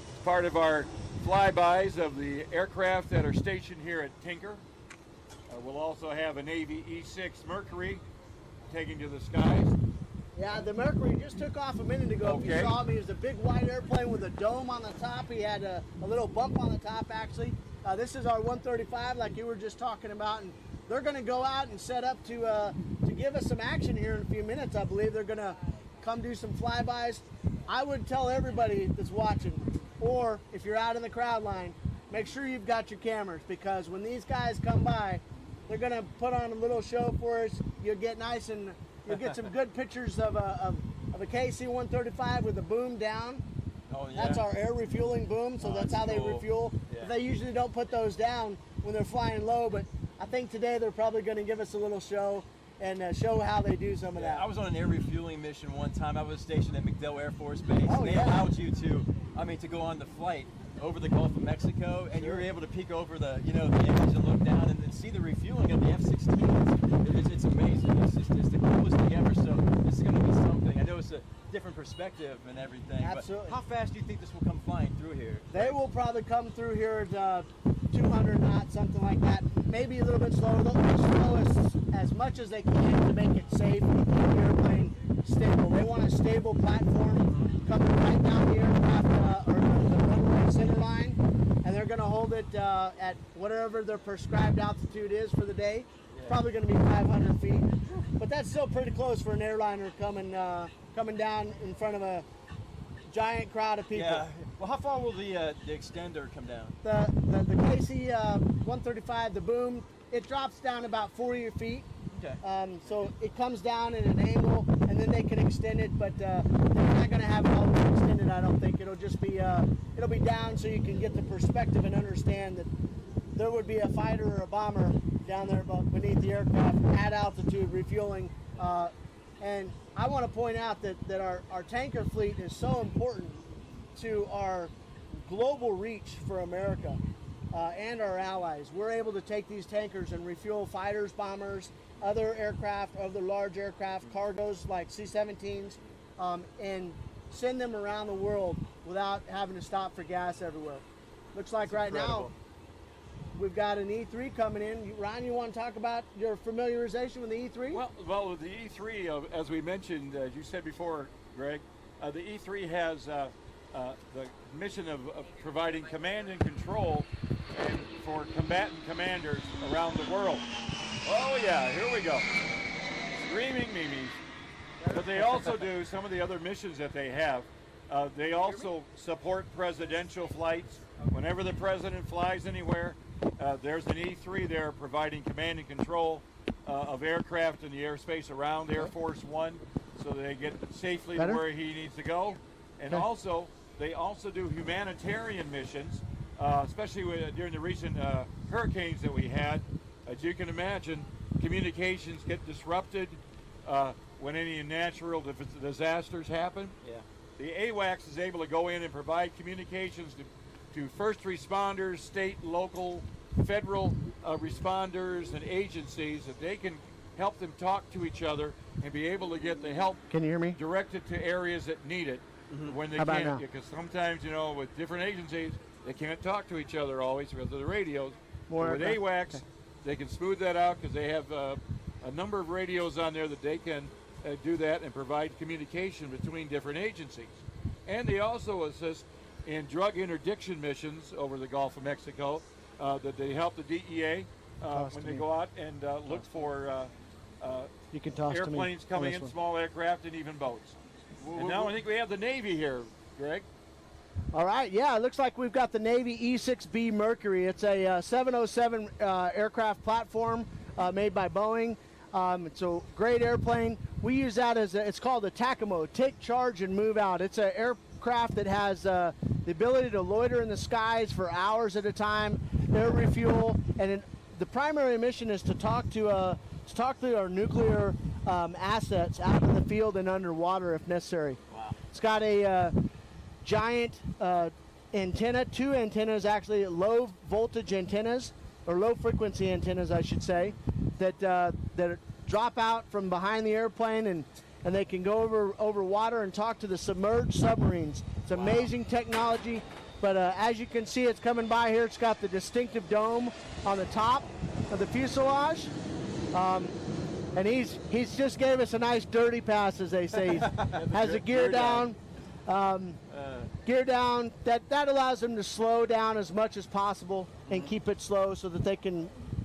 It's part of our flybys of the aircraft that are stationed here at Tinker. We'll also have a Navy E-6 Mercury taking to the skies. Yeah, the Mercury just took off a minute ago. If you Okay. saw him, he was a big white airplane with a dome on the top. He had a little bump on the top, actually. This is our 135, like you were just talking about, and they're going to go out and set up to give us some action here in a few minutes. I believe they're going to come do some flybys. I would tell everybody that's watching, or if you're out in the crowd line, make sure you've got your cameras, because when these guys come by, they're going to put on a little show for us. You'll get nice and you'll get some good pictures of a KC-135 with the boom down. Oh, yeah. That's our air refueling boom, so that's how they cool. refuel. Yeah. But they usually don't put those down when they're flying low, but I think today they're probably going to give us a little show. and show how they do some of that. I was on an air refueling mission one time. I was stationed at MacDill Air Force Base. Oh, and they yeah. allowed you to go on the flight over the Gulf of Mexico, and you were able to peek over the the edge and look down and see the refueling of the F-16s. It's amazing. It's the coolest thing ever. So this is going to be something. I know it's a different perspective and everything. Absolutely. But how fast do you think this will come flying through here? They will probably come through here at 200 knots, something like that. Maybe a little bit slower. They'll slow as much as they can to make it safe and keep the airplane stable. They want a stable platform coming right down the aircraft or the runway center line, and they're going to hold it at whatever their prescribed altitude is for the day. It's probably going to be 500 feet, but that's still pretty close for an airliner coming down in front of a giant crowd of people. Yeah. Well, how far will the extender come down? The KC-135, the boom, it drops down about 40 feet. Okay. So it comes down at an angle, and then they can extend it, but they're not going to have it all the way extended, I don't think. It'll just be it'll be down so you can get the perspective and understand that there would be a fighter or a bomber down there beneath the aircraft at altitude refueling. And I want to point out that our tanker fleet is so important to our global reach for America and our allies. We're able to take these tankers and refuel fighters, bombers, other aircraft, other large aircraft, cargoes like C-17s, and send them around the world without having to stop for gas everywhere. Looks like right now we've got an E3 coming in. Ron, you want to talk about your familiarization with the E3? Well, with the E3, as we mentioned, as you said before, Greg, the E3 has the mission of providing command and control for combatant commanders around the world. Oh yeah, here we go. Screaming memes. But they also do some of the other missions that they have. They also support presidential flights. Whenever the president flies anywhere, there's an E3 there providing command and control of aircraft in the airspace around Air Force One, so they get safely to where he needs to go. And also, they also do humanitarian missions, especially during the recent hurricanes that we had. As you can imagine, communications get disrupted when any natural disasters happen. Yeah. The AWACS is able to go in and provide communications to first responders, state, local, federal responders and agencies, that they can help them talk to each other and be able to get the help Can you hear me? directed to areas that need it when they How about can't. now? Because sometimes, with different agencies, they can't talk to each other always because of the radios. More But with aircraft? AWACS, they can smooth that out because they have a number of radios on there that they can do that and provide communication between different agencies. And they also assist in drug interdiction missions over the Gulf of Mexico, that they help the DEA when they go out and look for You can toss to me airplanes on coming this in, one. small aircraft, and even boats. And now I think we have the Navy here, Greg. All right, yeah, it looks like we've got the Navy E-6B Mercury. It's a 707 aircraft platform made by Boeing. It's a great airplane. We use that as it's called a TACAMO, take charge and move out. It's an aircraft that has the ability to loiter in the skies for hours at a time, air refuel, and the primary mission is to talk to our nuclear assets out in the field and underwater if necessary. Wow. It's got a giant antenna, two antennas actually, low voltage antennas, or low frequency antennas I should say, that drop out from behind the airplane and they can go over water and talk to the submerged submarines. It's amazing technology, but as you can see, it's coming by here. It's got the distinctive dome on the top of the fuselage. And he's just gave us a nice dirty pass, as they say. Has a gear down. Gear down. That allows them to slow down as much as possible and keep it slow so that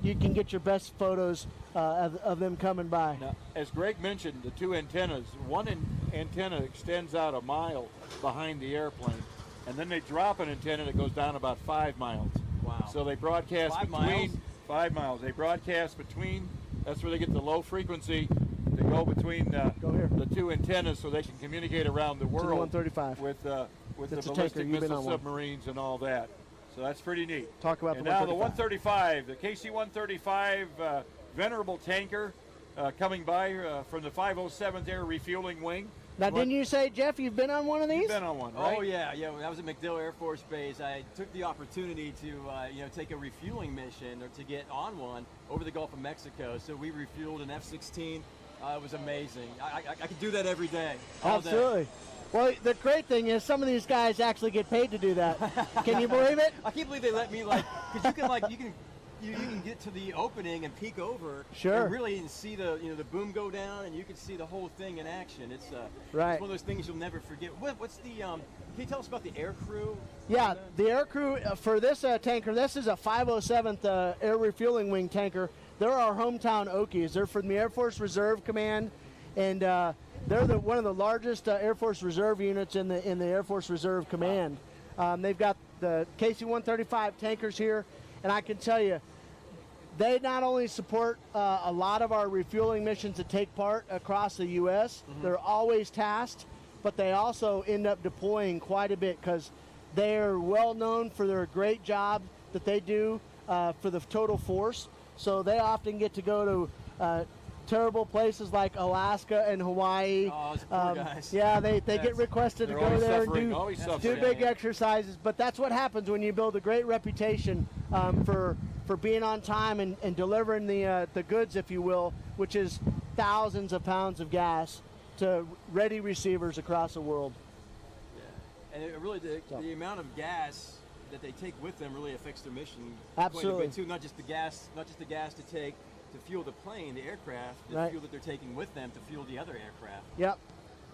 you can get your best photos of them coming by. Now, as Greg mentioned, the two antennas, one antenna extends out a mile behind the airplane, and then they drop an antenna that goes down about 5 miles. Wow. So they broadcast 5 between miles? 5 miles. They broadcast between. That's where they get the low frequency. They go between the two antennas so they can communicate around the world 135. with the That's a ballistic tanker. You've been missile on one. submarines and all that. So that's pretty neat. Talk about And the now the 135. 135, the KC-135 venerable tanker, coming by from the 507th Air Refueling Wing. Now, didn't you say, Jeff, you've been on one of these? You've been on one, right? Oh yeah. When I was at MacDill Air Force Base, I took the opportunity to take a refueling mission or to get on one over the Gulf of Mexico. So we refueled an F-16. It was amazing. I could do that every day. All day. Absolutely. Well, the great thing is some of these guys actually get paid to do that. Can you believe it? I can't believe they let me because you can get to the opening and peek over, Sure. and really see the boom go down, and you can see the whole thing in action. It's Right. It's one of those things you'll never forget. What's the can you tell us about the air crew? Yeah, the air crew for this tanker, this is a 507th Air Refueling Wing tanker. They're our hometown Okies. They're from the Air Force Reserve Command, and they're one of the largest Air Force Reserve units in the Air Force Reserve Command. They've got the KC-135 tankers here, and I can tell you, they not only support a lot of our refueling missions that take part across the U.S., they're always tasked, but they also end up deploying quite a bit because they're well known for their great job that they do for the total force. So they often get to go to terrible places like Alaska and Hawaii. Oh, those poor guys. Yeah, they get requested to go there and do big Yeah. exercises. But that's what happens when you build a great reputation for being on time and delivering the goods, if you will, which is thousands of pounds of gas to ready receivers across the world. Yeah. And it really the amount of gas that they take with them really affects their mission. Absolutely. Quite a bit too. Not just the gas to take to fuel the plane, the aircraft, the Right. fuel that they're taking with them to fuel the other aircraft. Yep.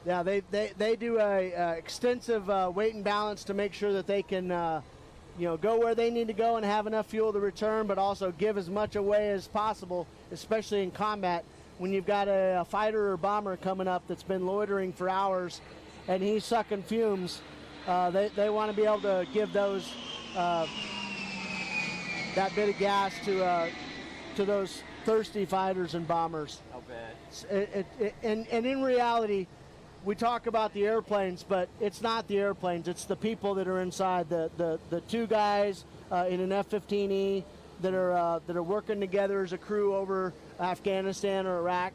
Yeah, they do a extensive weight and balance to make sure that they can go where they need to go and have enough fuel to return, but also give as much away as possible, especially in combat. When you've got a fighter or bomber coming up that's been loitering for hours and he's sucking fumes, they want to be able to give those that bit of gas to those thirsty fighters and bombers. How bad? And in reality, we talk about the airplanes, but it's not the airplanes. It's the people that are inside. The two guys in an F-15E that are working together as a crew over Afghanistan or Iraq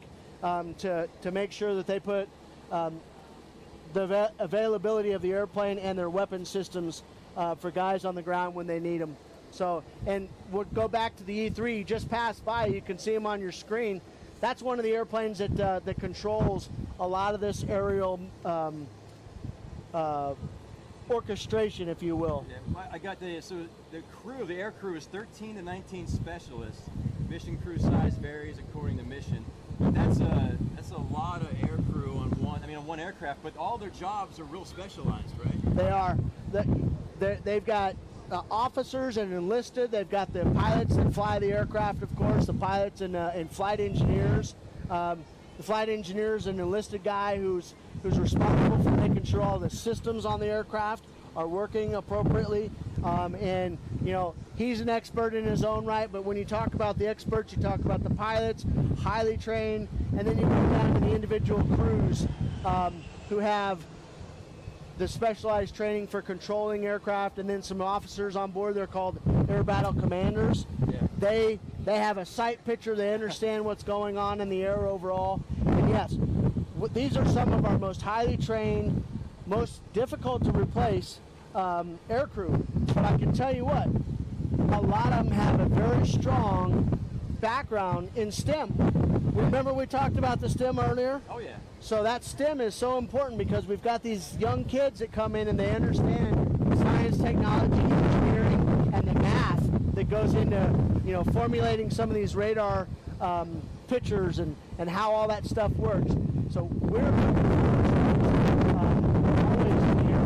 to make sure that they put the availability of the airplane and their weapon systems for guys on the ground when they need them. So, and we'll go back to the E3. You just passed by. You can see them on your screen. That's one of the airplanes that controls a lot of this aerial orchestration, if you will. Yeah, I got the crew. The air crew is 13 to 19 specialists. Mission crew size varies according to mission. That's a lot of air crew on one aircraft. But all their jobs are real specialized, right? They are. They've got officers and enlisted. They've got the pilots that fly the aircraft, of course, the pilots and flight engineers. The flight engineer is an enlisted guy who's responsible for making sure all the systems on the aircraft are working appropriately. And he's an expert in his own right, but when you talk about the experts, you talk about the pilots, highly trained, and then you go down to the individual crews who have the specialized training for controlling aircraft, and then some officers on board. They're called air battle commanders. Yeah. They have a sight picture. They understand what's going on in the air overall. And yes, these are some of our most highly trained, most difficult to replace air crew. But I can tell you what, a lot of them have a very strong background in STEM. Remember we talked about the STEM earlier? Oh yeah. So that STEM is so important because we've got these young kids that come in and they understand science, technology, engineering, and the math that goes into formulating some of these radar pictures and how all that stuff works. So we're always in the Air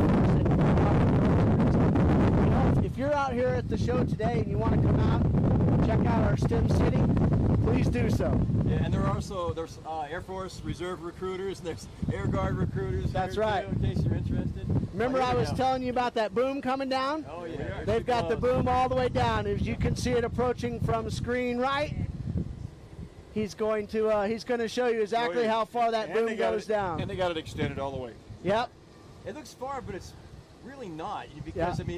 Force. If you're out here at the show today and you want to come out and check out our STEM city, please do so. Yeah, and there's Air Force Reserve recruiters, and there's Air Guard recruiters. That's here right. Too, in case you're interested. Remember I was telling you about that boom coming down? Oh yeah. They've got the boom all the way down. As you can see it approaching from screen right, he's going to show you exactly how far that boom goes down. And they got it extended all the way. Yep. It looks far, but it's really not, because if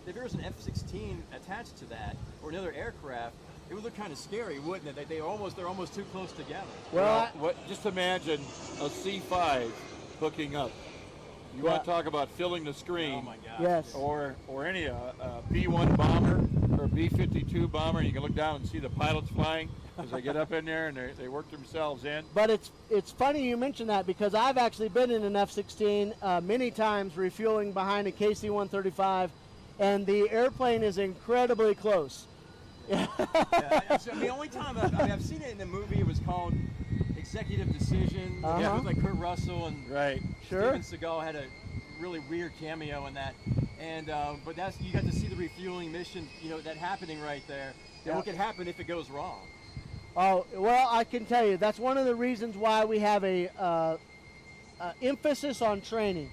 there was an F-16 attached to that or another aircraft, it would look kind of scary, wouldn't it? They're almost too close together. Well, just imagine a C5 hooking up. You want to talk about filling the screen? Oh my gosh. Yes. Or any B-1 bomber or B-52 bomber. You can look down and see the pilots flying as they get up in there and they work themselves in. But it's funny you mention that, because I've actually been in an F-16 many times refueling behind a KC-135, and the airplane is incredibly close. Yeah, the only time I've seen it in the movie, it was called Executive Decision. Yeah, it was like Kurt Russell and Sure. Steven Seagal had a really weird cameo in that. And but you got to see the refueling mission, that happening right there. And what could happen if it goes wrong? Oh, well, I can tell you, that's one of the reasons why we have a emphasis on training.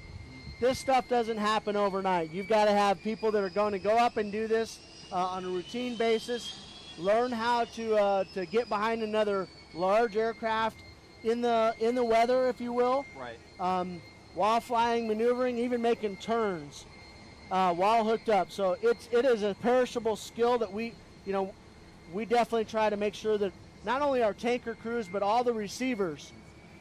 This stuff doesn't happen overnight. You've got to have people that are going to go up and do this on a routine basis, learn how to get behind another large aircraft in the weather, if you will. Right. While flying, maneuvering, even making turns while hooked up. So it is a perishable skill that we definitely try to make sure that not only our tanker crews, but all the receivers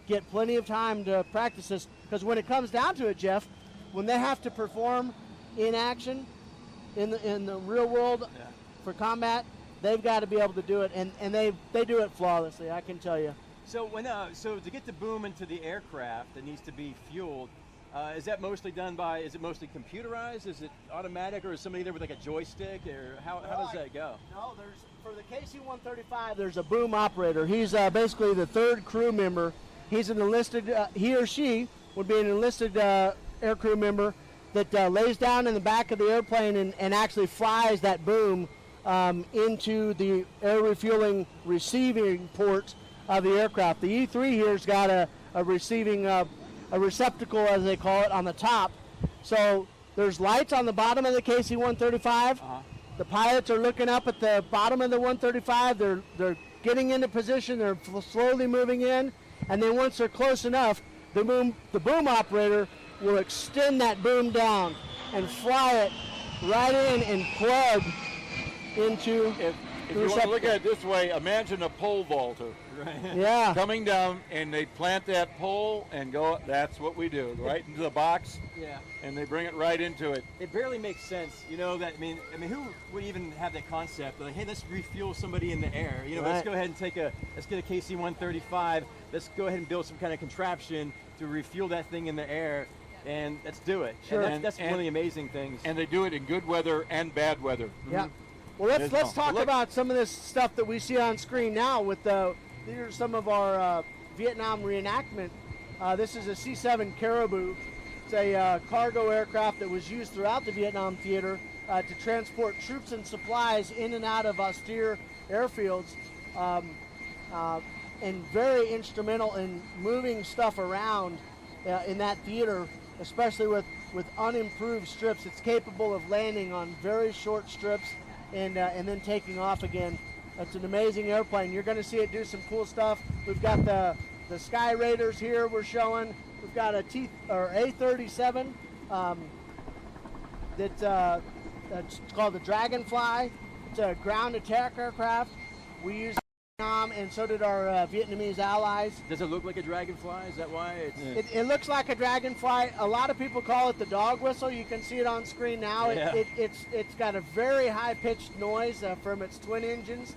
get plenty of time to practice this. Because when it comes down to it, Jeff, when they have to perform in action in the real world for combat, they've got to be able to do it, and they do it flawlessly, I can tell you. So so to get the boom into the aircraft that needs to be fueled, is that mostly done by? Is it mostly computerized? Is it automatic, or is somebody there with like a joystick, or how does that go? No, for the KC-135, there's a boom operator. He's basically the third crew member. He's an enlisted. He or she would be an enlisted air crew member that lays down in the back of the airplane and actually flies that boom into the air refueling receiving port of the aircraft. The E3 here's got a receiving a receptacle, as they call it, on the top. So there's lights on the bottom of the KC-135. The pilots are looking up at the bottom of the 135. They're getting into position. They're slowly moving in, and then once they're close enough, the boom operator will extend that boom down and fly it right in and plug into. If you want to look at it this way, imagine a pole vaulter. Right. Yeah. Coming down, and they plant that pole and go. That's what we do, right into the box. Yeah. And they bring it right into it. It barely makes sense, that. I mean, who would even have that concept? Like, hey, let's refuel somebody in the air. Let's go ahead and let's get a KC-135. Let's go ahead and build some kind of contraption to refuel that thing in the air, and let's do it. Sure. And that's one of the amazing things. And they do it in good weather and bad weather. Yeah. Well, let's talk about some of this stuff that we see on screen now. These are some of our Vietnam reenactment. This is a C-7 Caribou. It's a cargo aircraft that was used throughout the Vietnam theater to transport troops and supplies in and out of austere airfields, and very instrumental in moving stuff around in that theater, especially with unimproved strips. It's capable of landing on very short strips and then taking off again. It's an amazing airplane. You're going to see it do some cool stuff. We've got the Sky Raiders here we're showing. We've got a A-37 that's called the Dragonfly. It's a ground attack aircraft. We use Vietnam, and so did our Vietnamese allies. Does it look like a dragonfly? Is that why it's... It looks like a dragonfly. A lot of people call it the dog whistle. You can see it on screen now. Yeah. It's got a very high-pitched noise from its twin engines.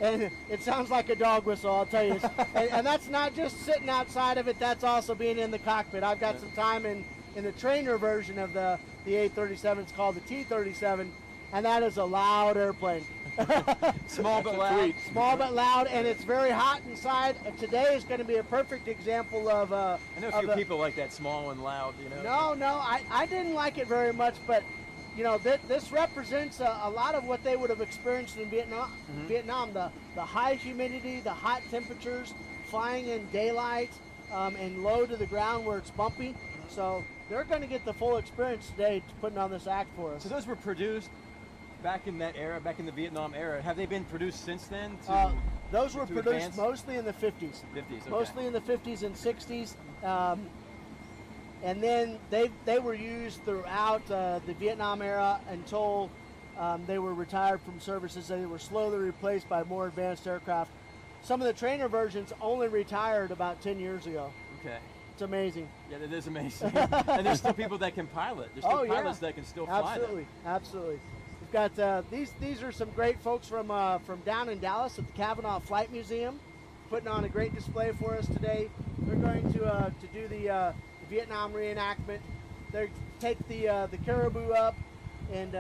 And it sounds like a dog whistle, I'll tell you. and that's not just sitting outside of it, that's also being in the cockpit. I've got some time in the trainer version of the A-37. It's called the T-37, and that is a loud airplane. Small but loud. Small but loud, and it's very hot inside. Today is going to be a perfect example of... I know a few people like that, small and loud, No, I didn't like it very much, but this represents a lot of what they would have experienced in Vietnam. Mm-hmm. Vietnam, the high humidity, the hot temperatures, flying in daylight, and low to the ground where it's bumpy. So they're going to get the full experience today putting on this act for us. So those were produced back in that era, back in the Vietnam era. Have they been produced since then? Those were produced mostly in the 50s. 50s, okay. Mostly in the 50s and 60s. And then they were used throughout the Vietnam era until They were retired from services. They were slowly replaced by more advanced aircraft. Some of the trainer versions only retired about 10 years ago. Okay. It's amazing. Yeah, it is amazing. And there's still people that can pilot. There's still pilots that can still fly Absolutely, them. absolutely. We've got these are some great folks from down in Dallas at the Kavanaugh Flight Museum, putting on a great display for us today. They're going to do the Vietnam reenactment. They take the Caribou up, and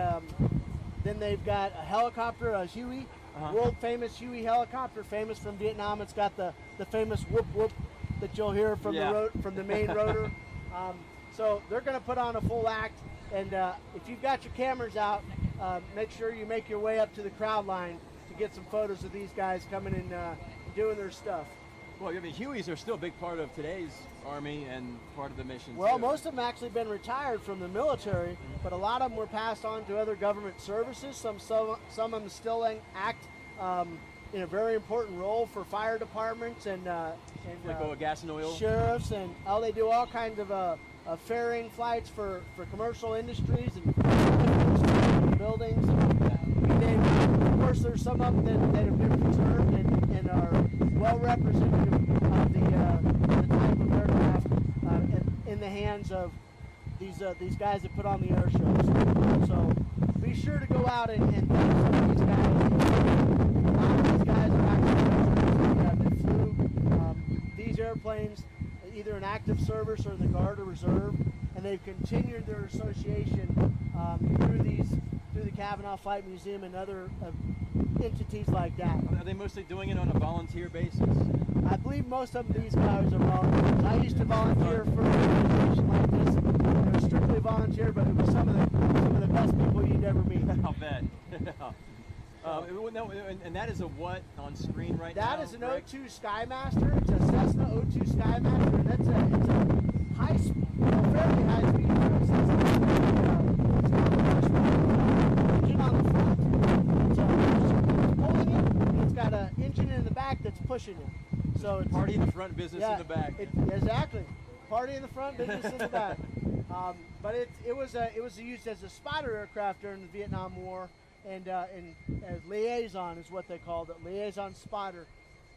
then they've got a helicopter, a Huey, world famous Huey helicopter, famous from Vietnam. It's got the famous whoop whoop that you'll hear from from the main rotor. So they're going to put on a full act, and if you've got your cameras out, make sure you make your way up to the crowd line to get some photos of these guys coming and doing their stuff. Well, I mean, Hueys are still a big part of today's Army and part of the mission. Well, too. most of them actually been retired from the military, but a lot of them were passed on to other government services. Some of them still act in a very important role for fire departments and like gas and oil sheriffs, and they do all kinds of ferrying flights for commercial industries and buildings. Of course, there's some of them that have been preserved and are well representative of the type of aircraft in the hands of these guys that put on the air shows. So be sure to go out and thank some of these guys. A lot of these guys are actually that flew these airplanes either in active service or in the Guard or Reserve, and they've continued their association through the Kavanaugh Flight Museum and other entities like that. Are they mostly doing it on a volunteer basis? I believe most of these guys are volunteers. I used to volunteer for an organization like this. It was strictly volunteer, but it was some of the best people you'd ever meet. I'll bet. And that is a what on screen right now? That is an O2 Skymaster. It's a Cessna O2 Skymaster, and it's a fairly high speed air. It's engine on the front. So it's pulling it, and it's got an engine in the back that's pushing it. So it's party in the front, business in the back. Exactly. Party in the front, business in the back. But it was used as a spotter aircraft during the Vietnam War. And as liaison is what they called it, liaison spotter.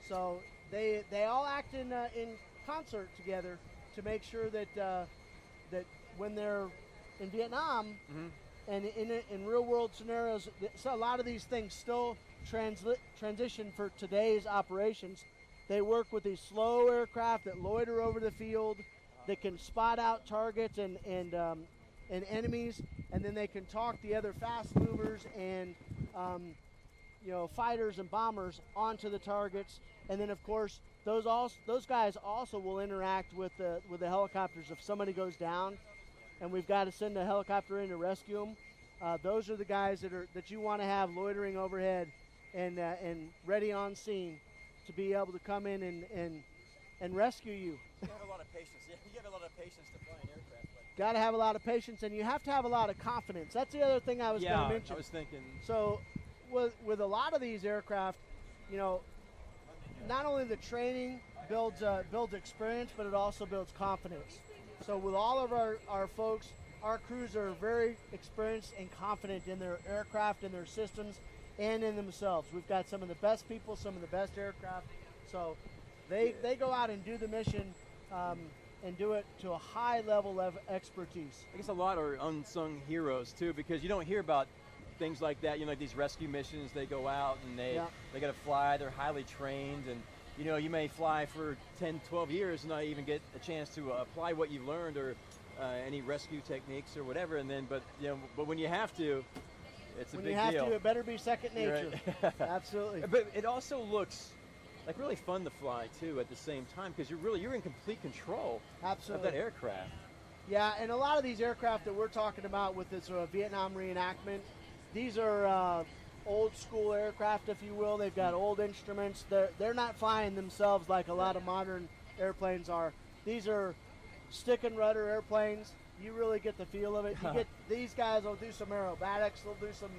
So they all act in concert together to make sure that that when they're in Vietnam and in real world scenarios, so a lot of these things still transition for today's operations. They work with these slow aircraft that loiter over the field, that can spot out targets and enemies, and then they can talk the other fast movers and fighters and bombers onto the targets. And then of course those guys also will interact with the helicopters if somebody goes down and we've got to send a helicopter in to rescue them. Those are the guys that you want to have loitering overhead and ready on scene to be able to come in and rescue you. You have a lot of patience. Yeah, you have a lot of patience to fly an aircraft. Got to have a lot of patience, and you have to have a lot of confidence. That's the other thing I was going to mention. I was thinking. So, with a lot of these aircraft, not only the training builds experience, but it also builds confidence. So, with all of our folks, our crews are very experienced and confident in their aircraft, in their systems, and in themselves. We've got some of the best people, some of the best aircraft. So, they go out and do the mission. And do it to a high level of expertise. I guess a lot are unsung heroes too, because you don't hear about things like that. Like these rescue missions, they go out and they got to fly. They're highly trained, and you may fly for 10, 12 years and not even get a chance to apply what you've learned or any rescue techniques or whatever. And then, but when you have to, it's a big deal. When you have to, it better be second nature. Right. Absolutely. But it also looks like really fun to fly too at the same time, because you're in complete control of that aircraft. Yeah, and a lot of these aircraft that we're talking about with this Vietnam reenactment, these are old school aircraft, if you will. They've got old instruments. They're not flying themselves like a lot of modern airplanes are. These are stick and rudder airplanes. You really get the feel of it. These guys will do some aerobatics. They'll do some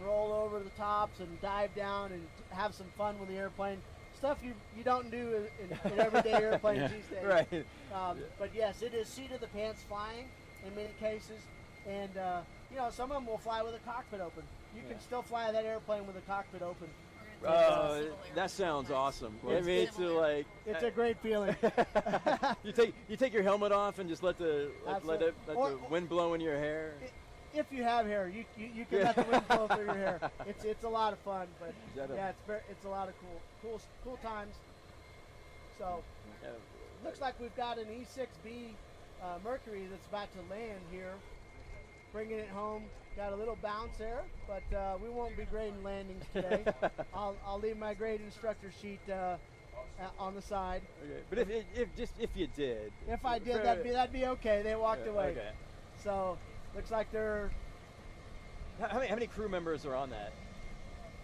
roll over the tops and dive down and have some fun with the airplane. Stuff you don't do in everyday airplanes these days. Right. But yes, it is seat of the pants flying in many cases, and some of them will fly with a cockpit open. you can still fly that airplane with the cockpit open. That sounds awesome. Well, I mean, it's a great feeling. you take your helmet off and just let the Or- the wind blow in your hair. If you have hair, you can let the wind blow through your hair. It's a lot of fun, but yeah, it's a lot of cool times. So looks like we've got an E6B Mercury that's about to land here, bringing it home. Got a little bounce there, but we won't be grading landings today. I'll leave my grade instructor sheet on the side. Okay. But if you did. If I did, that'd be okay. They walked away. Okay. So looks like they're. How many crew members are on that?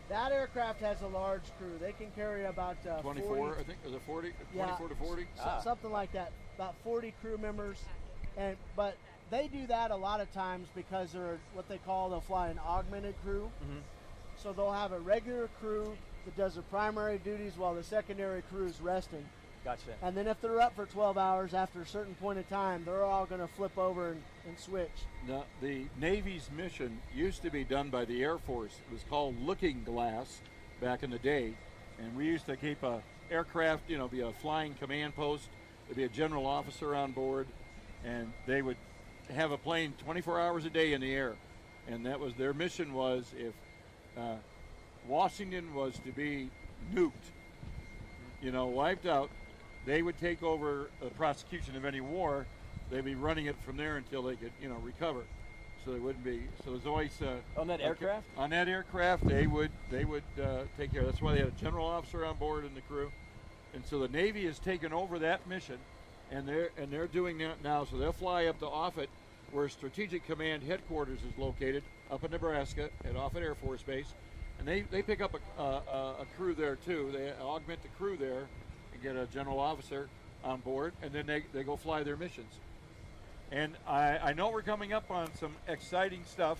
That aircraft has a large crew. They can carry about 24, 40, I think. Is it 40? Yeah. 24 to 40? Something like that. About 40 crew members, but they do that a lot of times because they're what they'll fly an augmented crew. Mm-hmm. So they'll have a regular crew that does the primary duties while the secondary crew is resting. Gotcha. And then if they're up for 12 hours after a certain point of time, they're all going to flip over and switch. Now, the Navy's mission used to be done by the Air Force. It was called Looking Glass back in the day. And we used to keep a aircraft, be a flying command post. There'd be a general officer on board, and they would have a plane 24 hours a day in the air. And that was their mission was if Washington was to be nuked, wiped out, they would take over the prosecution of any war. They'd be running it from there until they could, recover. So they wouldn't be. So there's always on that aircraft. On that aircraft, they would take care. That's why they had a general officer on board in the crew, and so the Navy has taken over that mission, and they're doing that now. So they'll fly up to Offutt, where Strategic Command Headquarters is located, up in Nebraska at Offutt Air Force Base, and they pick up a crew there too. They augment the crew there and get a general officer on board, and then they go fly their missions. And I know we're coming up on some exciting stuff.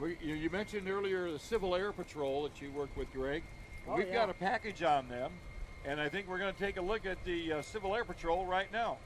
You mentioned earlier the Civil Air Patrol that you work with, Greg. We've got a package on them, and I think we're going to take a look at the Civil Air Patrol right now.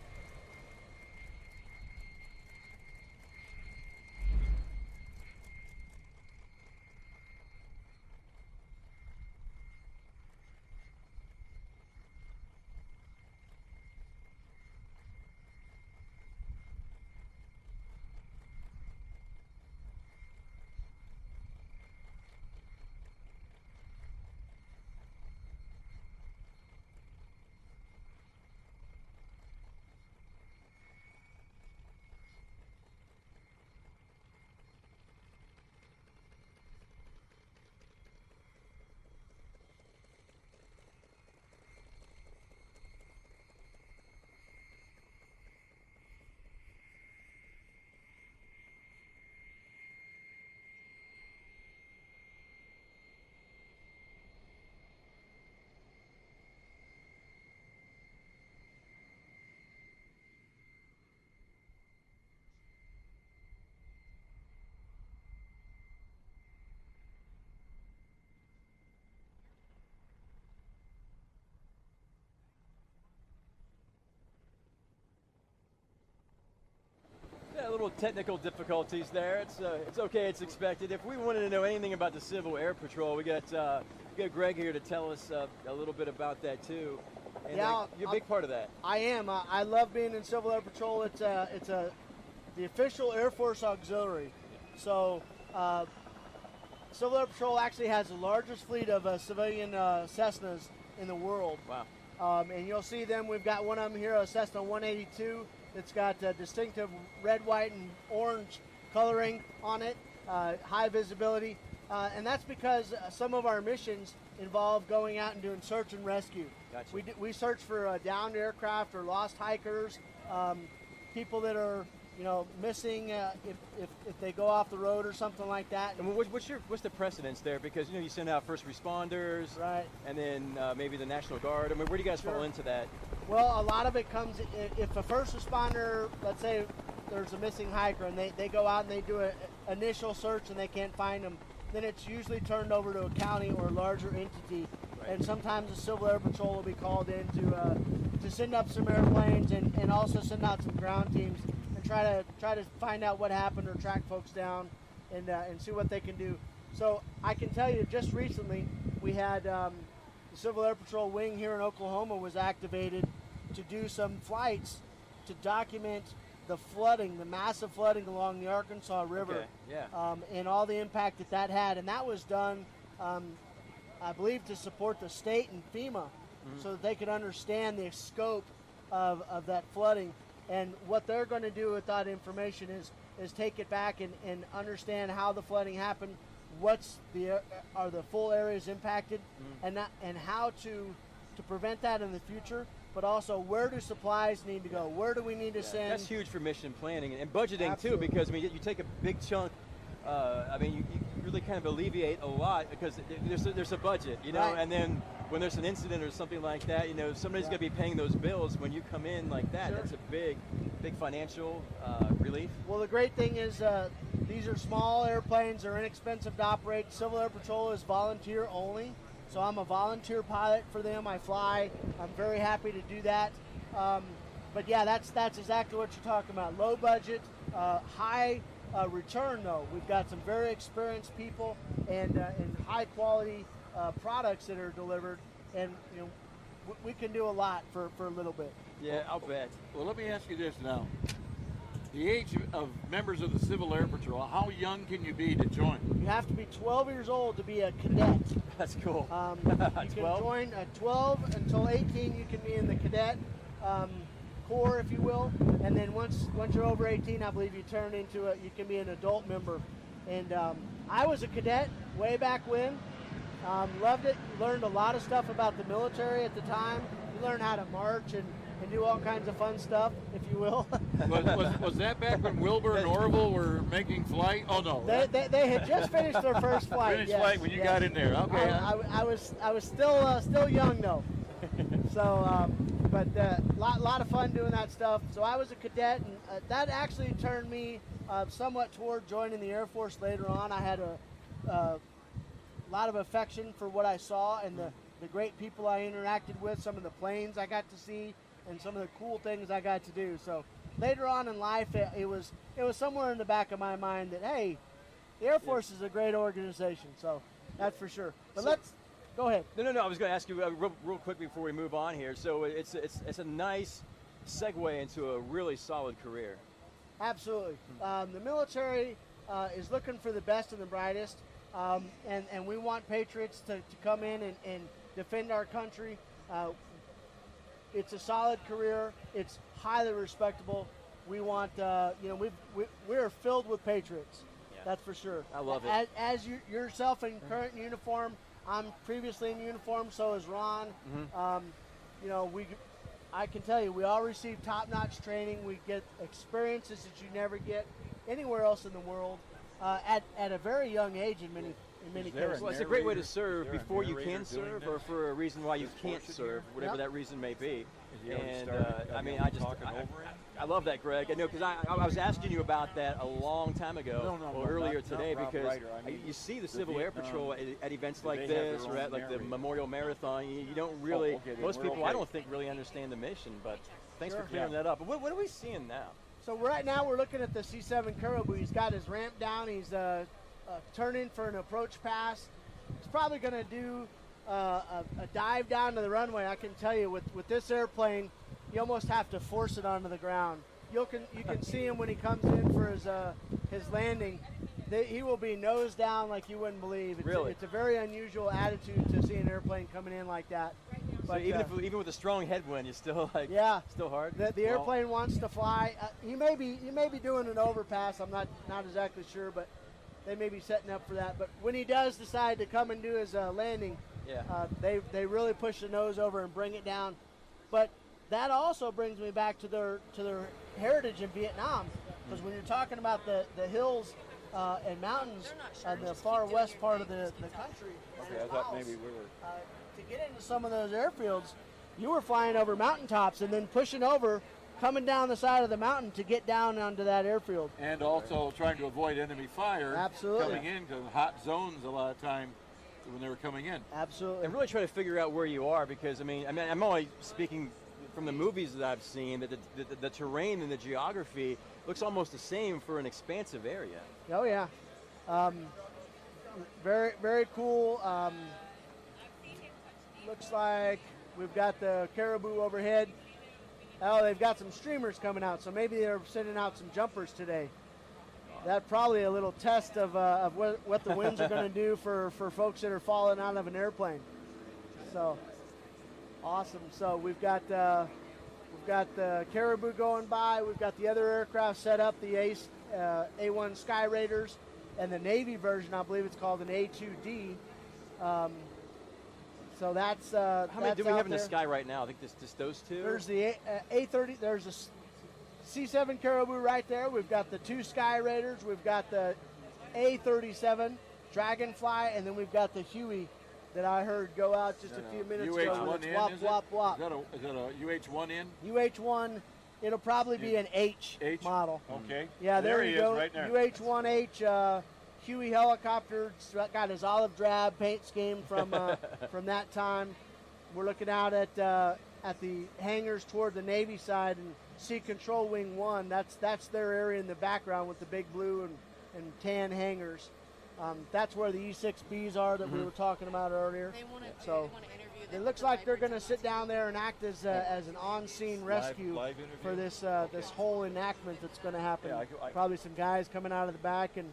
Little technical difficulties there. It's okay. It's expected. If we wanted to know anything about the Civil Air Patrol, we got Greg here to tell us a little bit about that too. And you're a big part of that. I am. I love being in Civil Air Patrol. It's the official Air Force auxiliary. So Civil Air Patrol actually has the largest fleet of civilian Cessnas in the world. Wow. And you'll see them. We've got one of them here, a Cessna 182. It's got distinctive red, white, and orange coloring on it, high visibility. And that's because some of our missions involve going out and doing search and rescue. Gotcha. We search for downed aircraft or lost hikers, people that are missing if they go off the road or something like that. And what's the precedence there? Because you send out first responders, right? And then maybe the National Guard. I mean, where do you guys fall into that? Well, a lot of it comes if a first responder, let's say there's a missing hiker, and they go out and they do an initial search and they can't find them, then it's usually turned over to a county or a larger entity. Right. And sometimes the Civil Air Patrol will be called in to send up some airplanes and also send out some ground teams and try to find out what happened or track folks down and see what they can do. So I can tell you, just recently, we had the Civil Air Patrol wing here in Oklahoma was activated to do some flights to document the flooding, the massive flooding along the Arkansas River, Okay, yeah. and all the impact that that had. And that was done, I believe, to support the state and FEMA, so that they could understand the scope of that flooding. And what they're going to do with that information is take it back and understand how the flooding happened, are the full areas impacted, and how to prevent that in the future. But also, where do supplies need to go? Where do we need to send? That's huge for mission planning and budgeting Absolutely. too, because I mean, you take a big chunk. I mean, you really kind of alleviate a lot because there's a budget, you know. Right. And then when there's an incident or something like that, you know, somebody's going to be paying those bills. When you come in like that, Sure. that's a big financial relief. Well, the great thing is these are small airplanes. They're inexpensive to operate. Civil Air Patrol is volunteer only. So I'm a volunteer pilot for them. I fly. I'm very happy to do that. But yeah, that's exactly what you're talking about. Low budget, high return though. We've got some very experienced people and high quality products that are delivered, and you know we can do a lot for a little bit. Yeah, I'll bet. Well, let me ask you this now. The age of members of the Civil Air Patrol, how young can you be to join? You have to be 12 years old to be a cadet. That's cool. You can 12? join at 12 until 18. You can be in the cadet corps, if you will, and then once you're over 18, I believe you turn into you can be an adult member. And I was a cadet way back when. Loved it. Learned a lot of stuff about the military at the time. You learn how to march and do all kinds of fun stuff, if you will. Was that back when Wilbur and Orville were making flight? Oh no, They had just finished their first flight. finished yes, flight when you yes. got in there. Okay. I was still young though. So, but lot of fun doing that stuff. So I was a cadet, and that actually turned me somewhat toward joining the Air Force later on. I had a lot of affection for what I saw and the great people I interacted with, some of the planes I got to see, and some of the cool things I got to do. So later on in life, it was somewhere in the back of my mind that, hey, the Air Force is a great organization. So that's for sure. But let's go ahead. No. I was going to ask you real quick before we move on here. So it's a nice segue into a really solid career. Absolutely. The military is looking for the best and the brightest, and we want patriots to come in and defend our country. It's a solid career. It's highly respectable. We want, we're filled with patriots. Yeah. That's for sure. I love it. As you yourself in current uniform, I'm previously in uniform, so is Ron. I can tell you, we all receive top-notch training. We get experiences that you never get anywhere else in the world at a very young age in many cases. Well, it's a great way to serve before you can serve, or for a reason why you can't serve, whatever that reason may be. And I mean, I love that, Greg. I know, because I was asking you about that a long time ago, earlier today, because you see the Civil Air Patrol at events like this, or at like the Memorial Marathon. You don't really, most people, I don't think, really understand the mission. But thanks for clearing that up. But what are we seeing now? So right now we're looking at the C-7 Caribou. He's got his ramp down. He's turning for an approach pass. He's probably going to do a dive down to the runway. I can tell you, with this airplane, you almost have to force it onto the ground. You can see him when he comes in for his landing. He will be nose down like you wouldn't believe. It's a very unusual attitude to see an airplane coming in like that. But so even with a strong headwind, you're still still hard. The airplane wants to fly. He may be doing an overpass. I'm not exactly sure, but they may be setting up for that. But when he does decide to come and do his landing, they really push the nose over and bring it down. But that also brings me back to their heritage in Vietnam, because when you're talking about the hills and mountains on the far west part of the country, Okay, I thought maybe we were. to get into some of those airfields, you were flying over mountaintops and then pushing over, coming down the side of the mountain to get down onto that airfield. And also trying to avoid enemy fire. Absolutely. Coming in, because hot zones a lot of time when they were coming in. Absolutely. And really try to figure out where you are, because I mean I'm only speaking from the movies that I've seen, that the terrain and the geography looks almost the same for an expansive area. Oh yeah. very, very cool. Looks like we've got the caribou overhead. Oh, they've got some streamers coming out, so maybe they're sending out some jumpers today. That's probably a little test of what the winds are going to do for folks that are falling out of an airplane. So awesome. So we've got the caribou going by. We've got the other aircraft set up, the A1 Sky Raiders, and the Navy version, I believe it's called an A2D. So that's How many do we have in the there. sky right now? I think just those two. There's the A30. There's a C7 Caribou right there. We've got the 2 Sky Raiders. We've got the A37 Dragonfly, and then we've got the Huey that I heard go out just a few minutes ago. UH-1N, Wop, is wop, it? wop. Is that a UH-1N? UH-1, it'll probably be an H model. Okay. Yeah, there he you is go. right there. UH-1H Huey helicopter. It's got his olive drab paint scheme from from that time. We're looking out at the hangars toward the Navy side and see Control Wing 1. That's their area in the background with the big blue and tan hangars. That's where the E6Bs are that we were talking about earlier. So it looks like they're going to sit down there and act as an on-scene rescue live for interview? this this whole enactment that's going to happen. Yeah, I- Probably some guys coming out of the back, and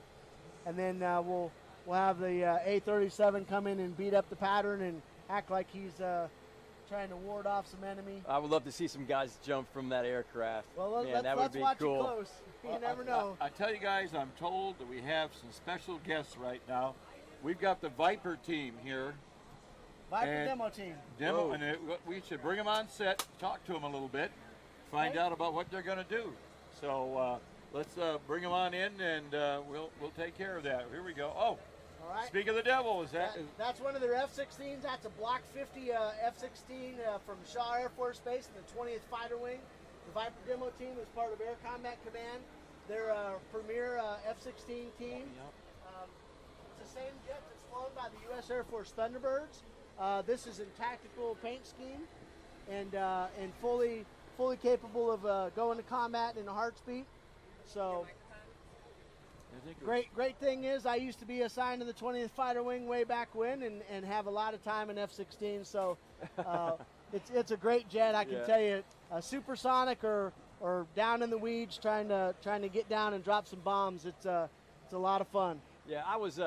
then we'll have the A37 come in and beat up the pattern and act like he's trying to ward off some enemy. I would love to see some guys jump from that aircraft. Well, Man, that would let's be watch cool. it close. You never know. I tell you guys, I'm told that we have some special guests right now. We've got the Viper team here. Viper and demo team. Demo, and we should bring them on set, talk to them a little bit, find out about what they're going to do. So let's bring them on in, and we'll take care of that. Here we go. Oh, All right. speak of the devil, That's one of their F-16s. That's a Block 50 F-16 from Shaw Air Force Base in the 20th Fighter Wing. The Viper demo team is part of Air Combat Command. They're a premier F-16 team. It's the same jet that's flown by the U.S. Air Force Thunderbirds. This is in tactical paint scheme and fully capable of going to combat in a heartbeat. So great thing is I used to be assigned to the 20th Fighter Wing way back when and have a lot of time in F-16. So it's a great jet. I can tell you, supersonic or down in the weeds trying to get down and drop some bombs. It's a lot of fun. Yeah, I was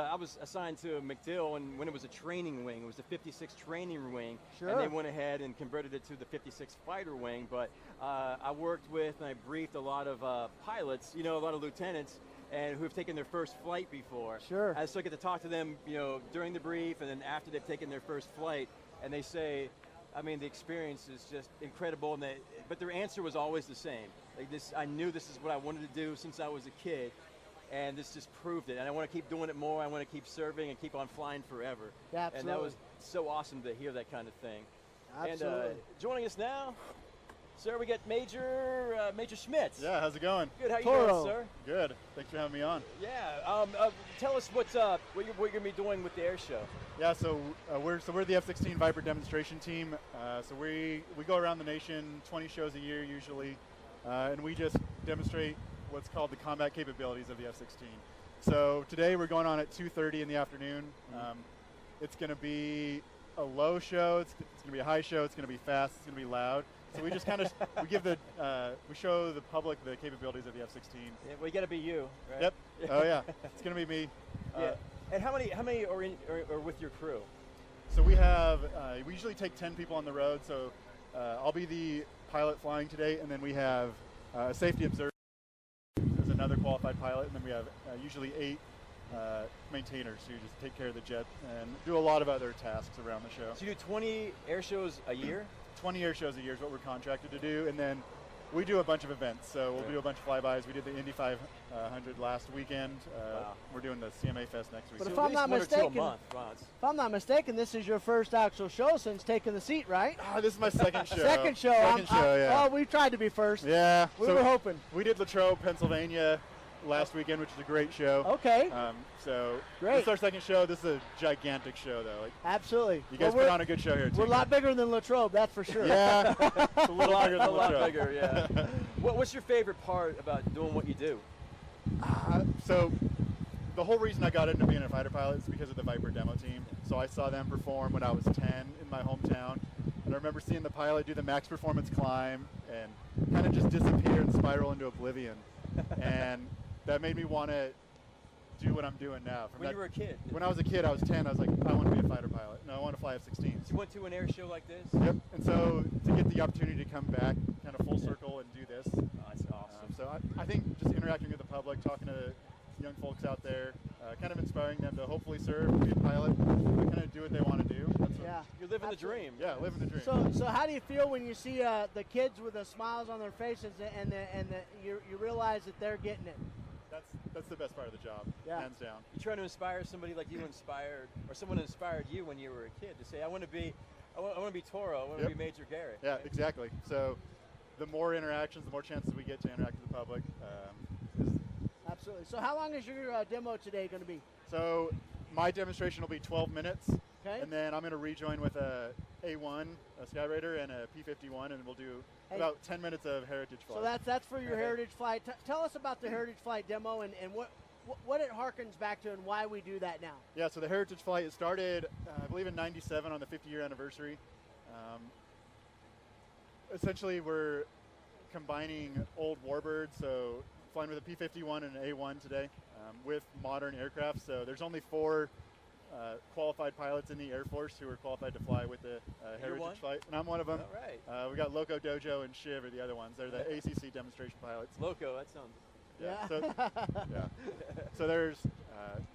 assigned to MacDill, and when it was a training wing, it was the 56 training wing, Sure. and they went ahead and converted it to the 56 fighter wing. But I worked with and I briefed a lot of pilots, a lot of lieutenants, and who have taken their first flight before. Sure. I still get to talk to them, during the brief, and then after they've taken their first flight, and they say, the experience is just incredible, but their answer was always the same. Like this, I knew this is what I wanted to do since I was a kid. And this just proved it. And I want to keep doing it more. I want to keep serving and keep on flying forever. Yeah, absolutely. And that was so awesome to hear that kind of thing. Absolutely. And joining us now, sir, we got Major Schmitz. Yeah, how's it going? Good. How you Toro. doing, sir? Good. Thanks for having me on. Yeah. Tell us what you're going to be doing with the air show. Yeah, so we're the F-16 Viper demonstration team. So we go around the nation, 20 shows a year usually, and we just demonstrate what's called the combat capabilities of the F-16. So today we're going on at 2:30 in the afternoon. It's going to be a low show. It's going to be a high show. It's going to be fast. It's going to be loud. So we just kind of we show the public the capabilities of the F-16. Yeah, well, you got to be you, right? Yep. Oh yeah, it's going to be me. Yeah. And how many are with your crew? So we usually take 10 people on the road. So I'll be the pilot flying today, and then we have a safety observer. There's another qualified pilot, and then we have usually 8 maintainers who just take care of the jet and do a lot of other tasks around the show. So you do 20 air shows a year? 20 air shows a year is what we're contracted to do, and then we do a bunch of events. So we'll do a bunch of flybys. We did the Indy 500 last weekend. Wow. We're doing the CMA Fest next week. But So if at I'm least not one or two a mistaken, month. Wow, it's- If I'm not mistaken, this is your first actual show since taking the seat, right? This is my second show. Second show. Yeah. Well, we tried to be first. Yeah. We so were hoping. We did Latrobe, Pennsylvania last weekend, which is a great show. Okay. So Great. this is our second show. This is a gigantic show, though. Like, Absolutely. you guys Well, put on a good show here, too. We're a lot bigger than Latrobe, that's for sure. Yeah. It's a little bigger than a lot Latrobe. bigger, yeah. What's your favorite part about doing what you do? So the whole reason I got into being a fighter pilot is because of the Viper demo team. So I saw them perform when I was 10 in my hometown. And I remember seeing the pilot do the max performance climb and kind of just disappear and spiral into oblivion. And that made me want to do what I'm doing now. When you were a kid? When I was a kid, I was 10, I was like, I want to be a fighter pilot. No, I want to fly F-16s. So you went to an air show like this? Yep. And so to get the opportunity to come back kind of full circle and do this. Oh, that's awesome. So I think just interacting with the public, talking to young folks out there, kind of inspiring them to hopefully serve, be a pilot, kind of do what they want to do. That's Yeah. You're living the dream. Yeah, living the dream. So how do you feel when you see the kids with the smiles on their faces and you realize that they're getting it? That's the best part of the job, hands down. You trying to inspire somebody like you inspired, or someone inspired you when you were a kid to say, I want to be Toro, I want to be Major Garrett. Yeah, exactly. So the more interactions, the more chances we get to interact with the public. Absolutely. So how long is your demo today going to be? So my demonstration will be 12 minutes. Okay. And then I'm going to rejoin with a A1, a Skyraider, and a P51, and we'll do about 10 minutes of heritage flight. So that's for your heritage flight. Tell us about the heritage flight demo and what it harkens back to and why we do that now. Yeah, so the heritage flight, it started, I believe, in '97 on the 50-year anniversary. Essentially, we're combining old warbirds, so flying with a P51 and an A1 today with modern aircraft. So there's only 4 qualified pilots in the Air Force who are qualified to fly with the heritage flight, and I'm one of them. All right. We got Loco, Dojo, and Shiv are the other ones. They're the ACC demonstration pilots. Loco, that sounds... Yeah. So there's,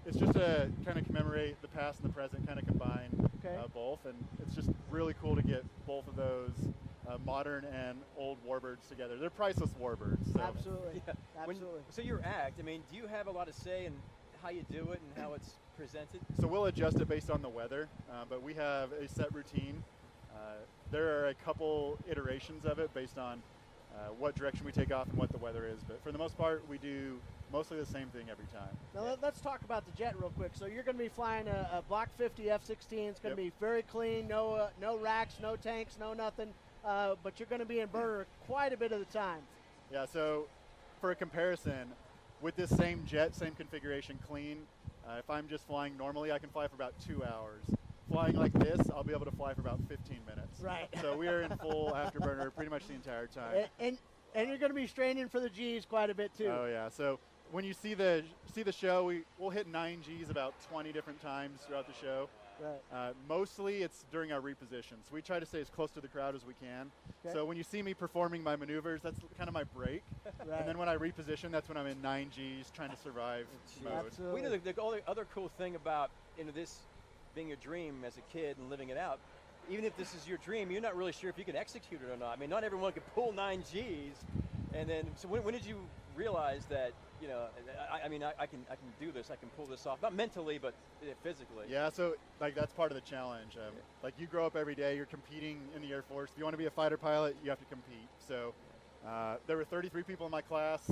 it's just to kind of commemorate the past and the present, kind of combine both, and it's just really cool to get both of those modern and old warbirds together. They're priceless warbirds. So. Absolutely. Yeah. Absolutely. So your act, I mean, do you have a lot of say in how you do it and how it's presented? So we'll adjust it based on the weather, but we have a set routine. There are a couple iterations of it based on what direction we take off and what the weather is, but for the most part, we do mostly the same thing every time. Now let's talk about the jet real quick. So you're going to be flying a Block 50 F-16. It's going to be very clean, no racks, no tanks, no nothing, but you're going to be in burner quite a bit of the time. Yeah, so for a comparison, with this same jet, same configuration, clean, if I'm just flying normally, I can fly for about 2 hours. Flying like this, I'll be able to fly for about 15 minutes. Right. So we are in full afterburner pretty much the entire time. And you're going to be straining for the G's quite a bit too. Oh yeah. So when you see the show, we'll hit 9 Gs about 20 different times throughout the show. Right. Mostly it's during our repositions. We try to stay as close to the crowd as we can. Okay. So when you see me performing my maneuvers, that's kind of my break. Right. And then when I reposition, that's when I'm in 9 Gs trying to survive mode. Absolutely. We know the other cool thing about this being your dream as a kid and living it out, even if this is your dream, you're not really sure if you can execute it or not. I mean, not everyone can pull 9 Gs. And then, so when did you realize that, you know, I can do this, I can pull this off, not mentally, but physically? Yeah, so like that's part of the challenge. Like you grow up every day, you're competing in the Air Force. If you want to be a fighter pilot, you have to compete. So there were 33 people in my class.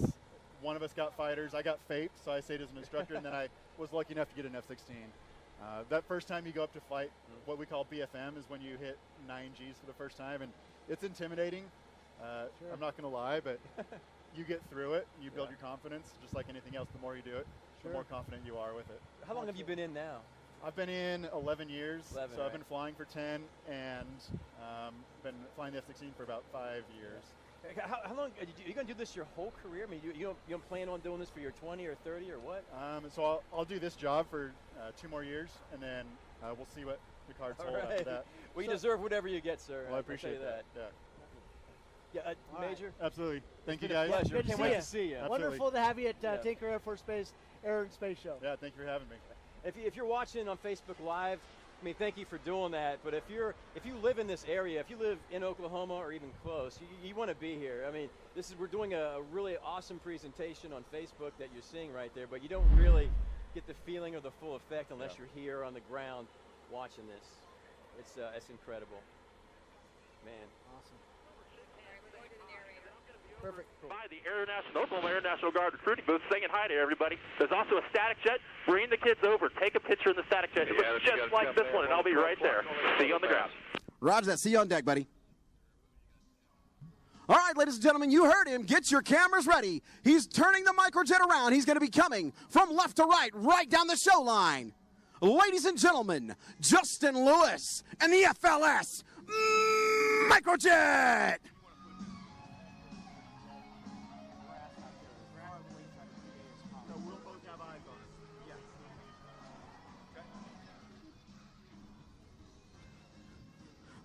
One of us got fighters. I got FAPE, so I stayed as an instructor, and then I was lucky enough to get an F-16. That first time you go up to flight, what we call BFM is when you hit 9 Gs for the first time, and it's intimidating. I'm not going to lie, but you get through it. You build your confidence, just like anything else. The more you do it, the more confident you are with it. How long have you been in now? I've been in 11 years, 11, so I've been flying for 10, and been flying the F-16 for about 5 years. How long are you going to do this your whole career? I mean, you don't plan on doing this for your 20 or 30 or what? So I'll do this job for 2 more years, and then we'll see what the cards hold after that. Well, you deserve whatever you get, sir. Well, I appreciate that. Yeah, Major? Absolutely. Thank you, It's been a guys. pleasure. Can't wait to see you. Absolutely. Wonderful to have you at Tinker Air Force Base Air and Space Show. Yeah, thank you for having me. If you're watching on Facebook Live, I mean, thank you for doing that. But if you live in this area, if you live in Oklahoma or even close, you want to be here. I mean, we're doing a really awesome presentation on Facebook that you're seeing right there, but you don't really get the feeling or the full effect unless you're here on the ground watching this. It's incredible, man. Awesome. Perfect. Cool. By the Oklahoma Air National Guard recruiting booth, saying hi to everybody. There's also a static jet. Bring the kids over. Take a picture in the static jet. It looks just like this one, and I'll be right there. See you on the ground. Roger that. See you on deck, buddy. All right. right, ladies and gentlemen, you heard him. Get your cameras ready. He's turning the microjet around. He's going to be coming from left to right, right down the show line. Ladies and gentlemen, Justin Lewis and the FLS Microjet.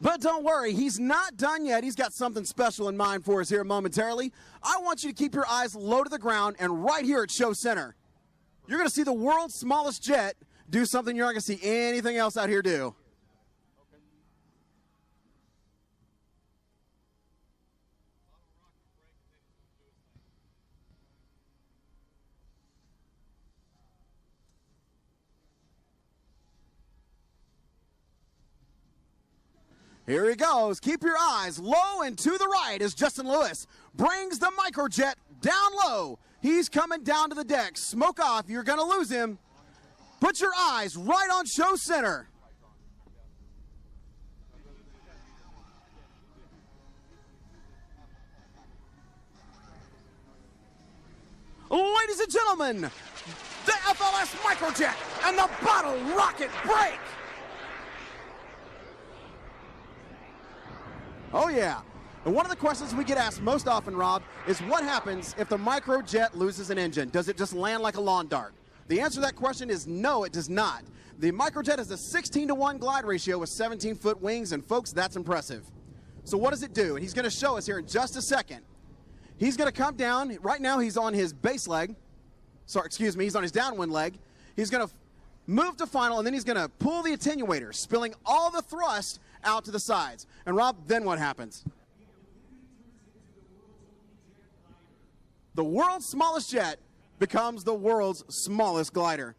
But don't worry, he's not done yet. He's got something special in mind for us here momentarily. I want you to keep your eyes low to the ground and right here at Show Center. You're going to see the world's smallest jet do something you're not going to see anything else out here do. Here he goes. Keep your eyes low and to the right as Justin Lewis brings the microjet down low. He's coming down to the deck. Smoke off. You're going to lose him. Put your eyes right on Show Center. Ladies and gentlemen, the FLS microjet and the bottle rocket break. Oh, yeah. And one of the questions we get asked most often, Rob, is what happens if the microjet loses an engine? Does it just land like a lawn dart? The answer to that question is no, it does not. The microjet has a 16-to-1 glide ratio with 17-foot wings, and folks, that's impressive. So what does it do? And he's going to show us here in just a second. He's going to come down. Right now, he's on his base leg. Sorry, excuse me, he's on his downwind leg. He's going to move to final, and then he's going to pull the attenuator, spilling all the thrust out to the sides. And Rob, then what happens? The world's smallest jet becomes the world's smallest glider.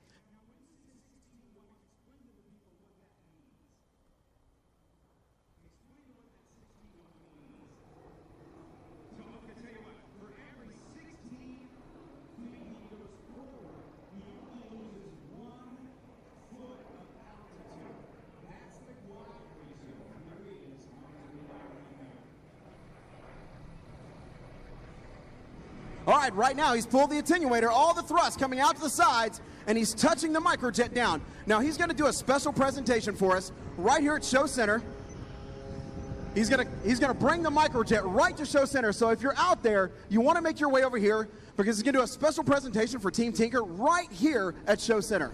All right, right now he's pulled the attenuator, all the thrust coming out to the sides, and he's touching the microjet down. Now he's going to do a special presentation for us right here at Show Center. He's going to bring the microjet right to Show Center. So if you're out there, you want to make your way over here because he's going to do a special presentation for Team Tinker right here at Show Center.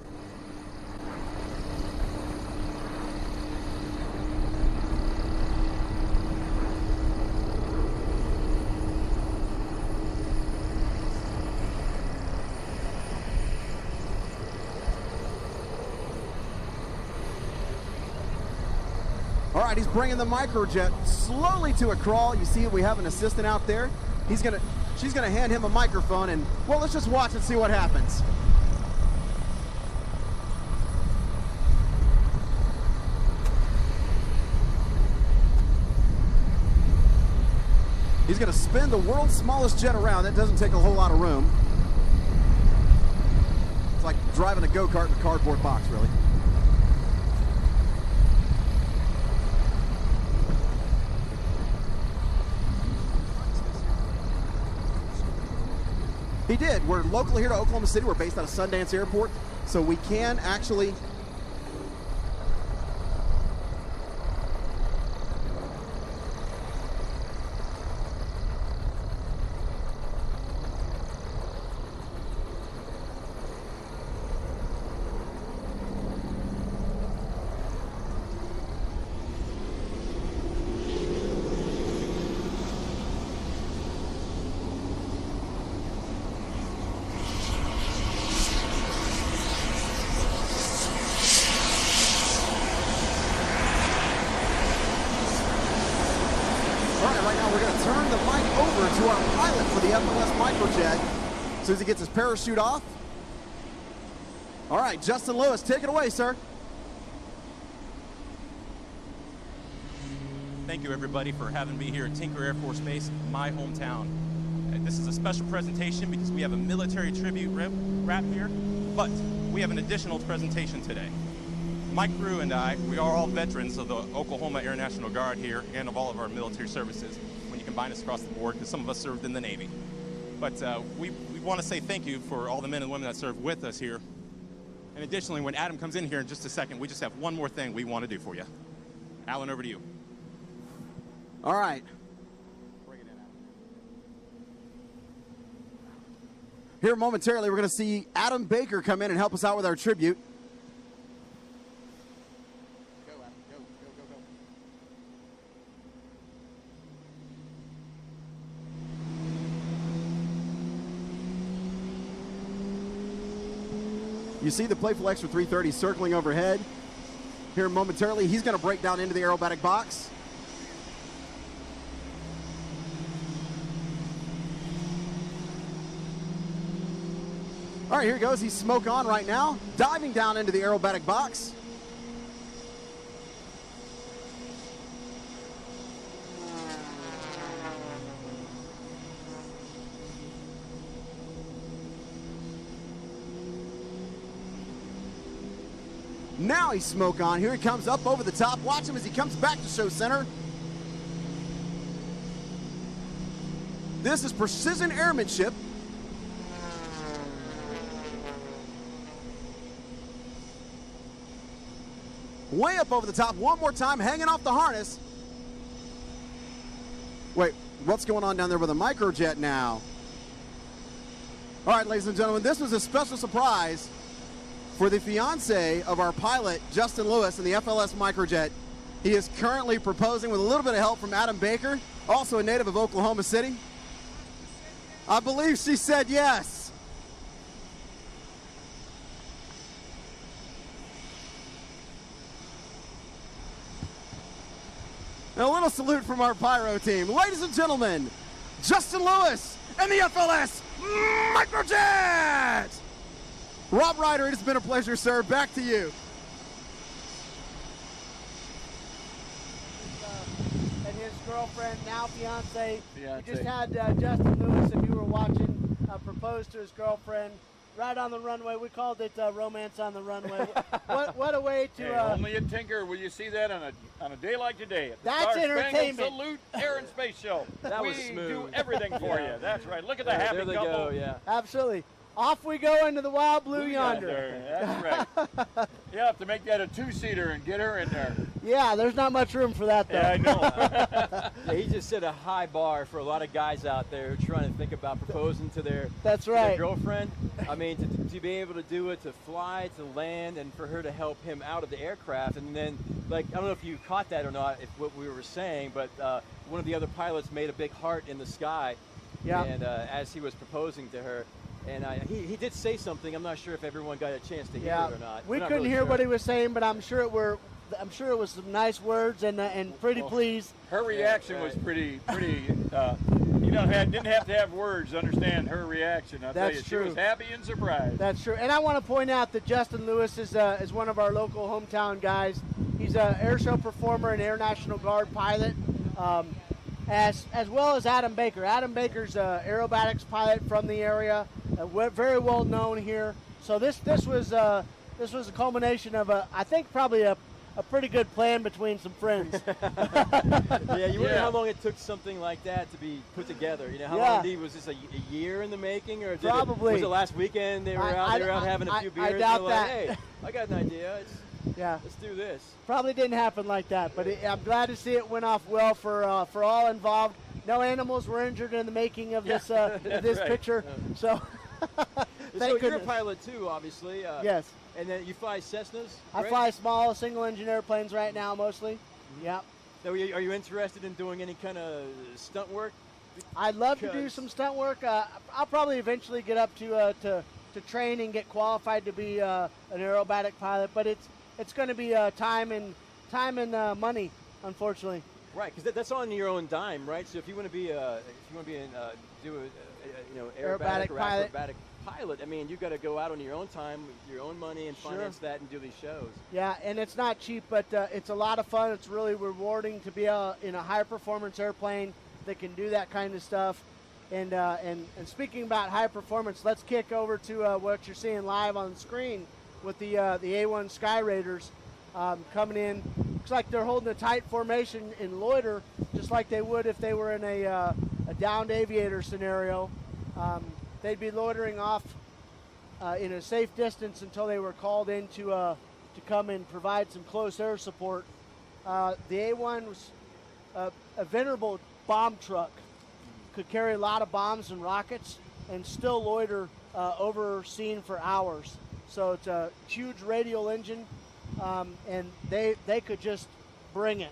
All right, he's bringing the microjet slowly to a crawl. You see we have an assistant out there. She's gonna hand him a microphone, and well, let's just watch and see what happens. He's gonna spin the world's smallest jet around. That doesn't take a whole lot of room. It's like driving a go-kart in a cardboard box, really. He did. We're local here to Oklahoma City. We're based out of Sundance Airport, so we can actually as soon as he gets his parachute off. All right, Justin Lewis, take it away, sir. Thank you, everybody, for having me here at Tinker Air Force Base, my hometown. This is a special presentation because we have a military tribute wrap here, but we have an additional presentation today. My crew and I, we are all veterans of the Oklahoma Air National Guard here and of all of our military services. When you combine us across the board because some of us served in the Navy. But we want to say thank you for all the men and women that served with us here. And additionally, when Adam comes in here in just a second, we just have one more thing we want to do for you. Alan, over to you. All right. Bring it in, Adam. Here momentarily, we're going to see Adam Baker come in and help us out with our tribute. Go, Adam. Go, go, go, go. You see the Playful Extra 330 circling overhead. Here momentarily, he's going to break down into the aerobatic box. All right, here he goes. He's smoke on right now, diving down into the aerobatic box. Now he's smoke on. Here he comes up over the top. Watch him as he comes back to show center. This is precision airmanship. Way up over the top one more time, hanging off the harness. Wait, what's going on down there with a microjet now? All right, ladies and gentlemen, this was a special surprise for the fiance of our pilot, Justin Lewis, in the FLS microjet. He is currently proposing with a little bit of help from Adam Baker, also a native of Oklahoma City. I believe she said yes. And a little salute from our pyro team. Ladies and gentlemen, Justin Lewis and the FLS microjet! Rob Ryder, it has been a pleasure, sir. Back to you. And his girlfriend, now fiance. He just had Justin Lewis, if you were watching, propose to his girlfriend right on the runway. We called it romance on the runway. what a way to... Hey, only at Tinker will you see that on a day like today. At the That's Star entertainment. Spangled Salute Air and Space Show. That we was smooth. do everything for you. That's right. Look at the happy there they couple. go, yeah. Absolutely. Off we go into the wild blue yonder. That's right. You have to make that a two-seater and get her in there. Yeah, there's not much room for that, though. Yeah, I know. Yeah, he just set a high bar for a lot of guys out there who are trying to think about proposing to their, That's to right. their girlfriend. I mean, to be able to do it, to fly, to land, and for her to help him out of the aircraft. And then, like, I don't know if you caught that or not, if what we were saying, but one of the other pilots made a big heart in the sky. Yeah. And as he was proposing to her. And he did say something. I'm not sure if everyone got a chance to hear it or not. We We're not couldn't really hear sure. what he was saying, but I'm sure it was some nice words and pretty pleased. Her reaction was pretty. You didn't have to have words to understand her reaction. I'll tell you, That's true. she was happy and surprised. That's true. And I want to point out that Justin Lewis is one of our local hometown guys. He's an air show performer and Air National Guard pilot, as well as Adam Baker. Adam Baker's an aerobatics pilot from the area, very well known here. So this was a culmination of I think probably a pretty good plan between some friends. Yeah, you wonder how long it took something like that to be put together. You know, how long was this a year in the making, or Probably. was it last weekend they were out having a few beers? I doubt and that. Like, hey, I got an idea. Let's do this. Probably didn't happen like that, but I'm glad to see it went off well for all involved. No animals were injured in the making of this this right. picture. So, so you're a pilot too, obviously. Yes. And then you fly Cessnas? I fly small single-engine airplanes right now, mostly. Yeah. So are you interested in doing any kind of stunt work? I'd love to do some stunt work. I'll probably eventually get up to train and get qualified to be an aerobatic pilot, but it's going to be time and money, unfortunately. Right, because that's on your own dime, right? So if you want to be aerobatic or acrobatic pilot, I mean, you got to go out on your own time, your own money, and finance that and do these shows. Yeah, and it's not cheap, but it's a lot of fun. It's really rewarding to be in a high-performance airplane that can do that kind of stuff. And speaking about high performance, let's kick over to what you're seeing live on the screen with the A1 Sky Raiders coming in looks like they're holding a tight formation in loiter, just like they would if they were in a downed aviator scenario. They'd be loitering off in a safe distance until they were called in to come and provide some close air support. The A-1 was a venerable bomb truck, could carry a lot of bombs and rockets and still loiter over scene for hours. So it's a huge radial engine, and they could just bring it.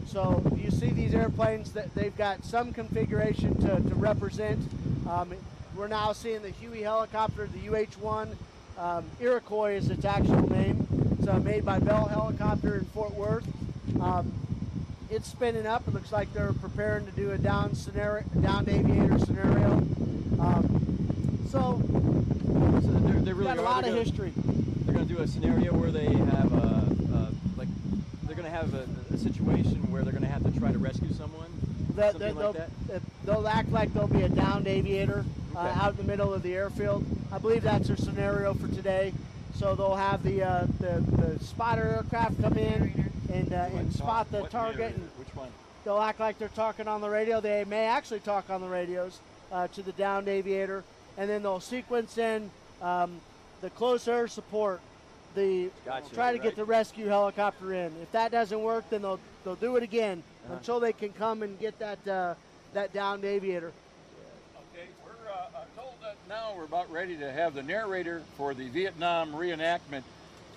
So you see these airplanes that they've got some configuration to represent. We're now seeing the Huey helicopter, the UH-1. Iroquois is its actual name. It's made by Bell Helicopter in Fort Worth. It's spinning up. It looks like they're preparing to do a downed aviator scenario. So they're really got a lot of history. They're going to do a scenario where they have they're going to have a situation where they're going to have to try to rescue someone. Something like that. They'll act like there'll be a downed aviator out in the middle of the airfield. I believe that's their scenario for today. So they'll have the spotter aircraft come in and spot the target. And which one? They'll act like they're talking on the radio. They may actually talk on the radios to the downed aviator, and then they'll sequence in the close air support. Try to get the rescue helicopter in. If that doesn't work, then they'll do it again until they can come and get that downed aviator. Okay, we're told that now we're about ready to have the narrator for the Vietnam reenactment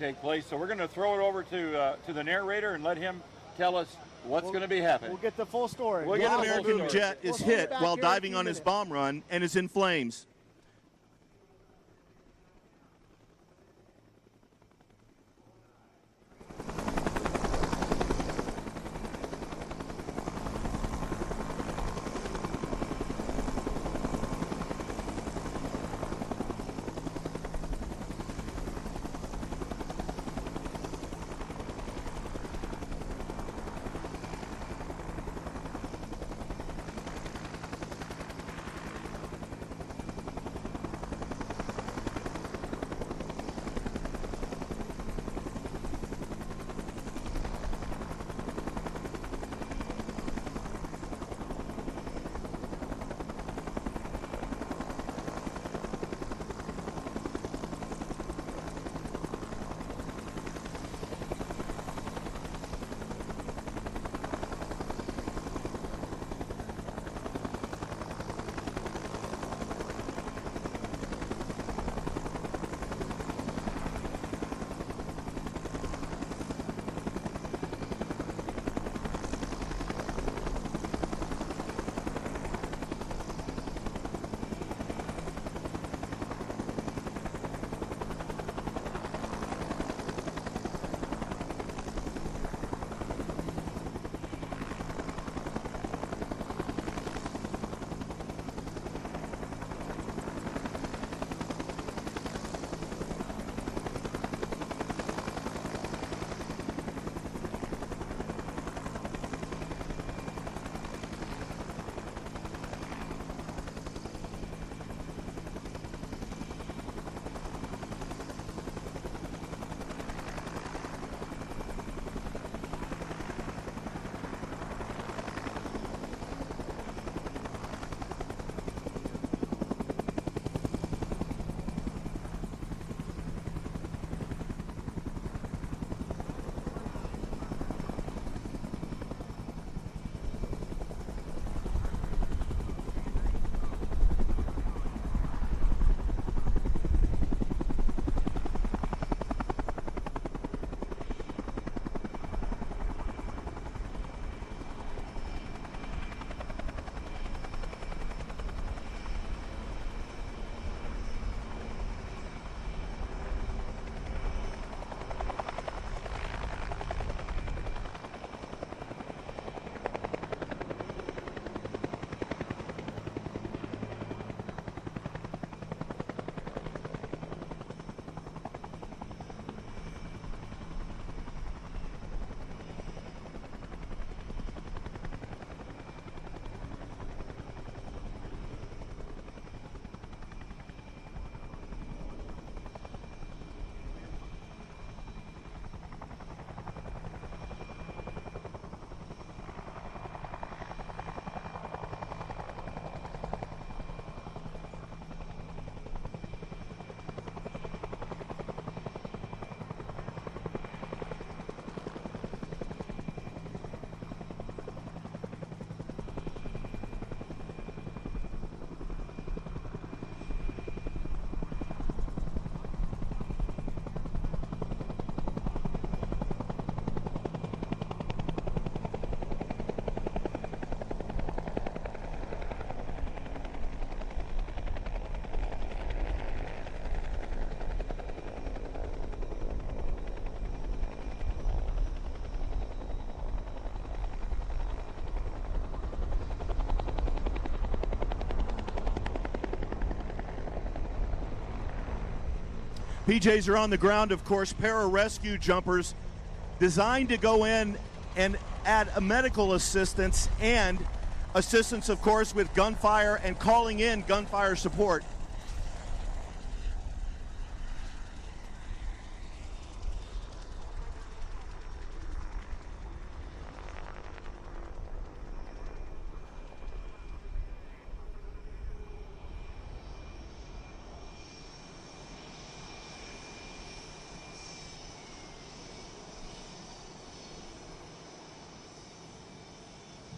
take place. So we're going to throw it over to the narrator and let him tell us what's going to be happening. We'll get the full story. One American jet is hit while diving on his bomb run and is in flames. PJs are on the ground, of course, para-rescue jumpers designed to go in and add a medical assistance and assistance, of course, with gunfire and calling in gunfire support.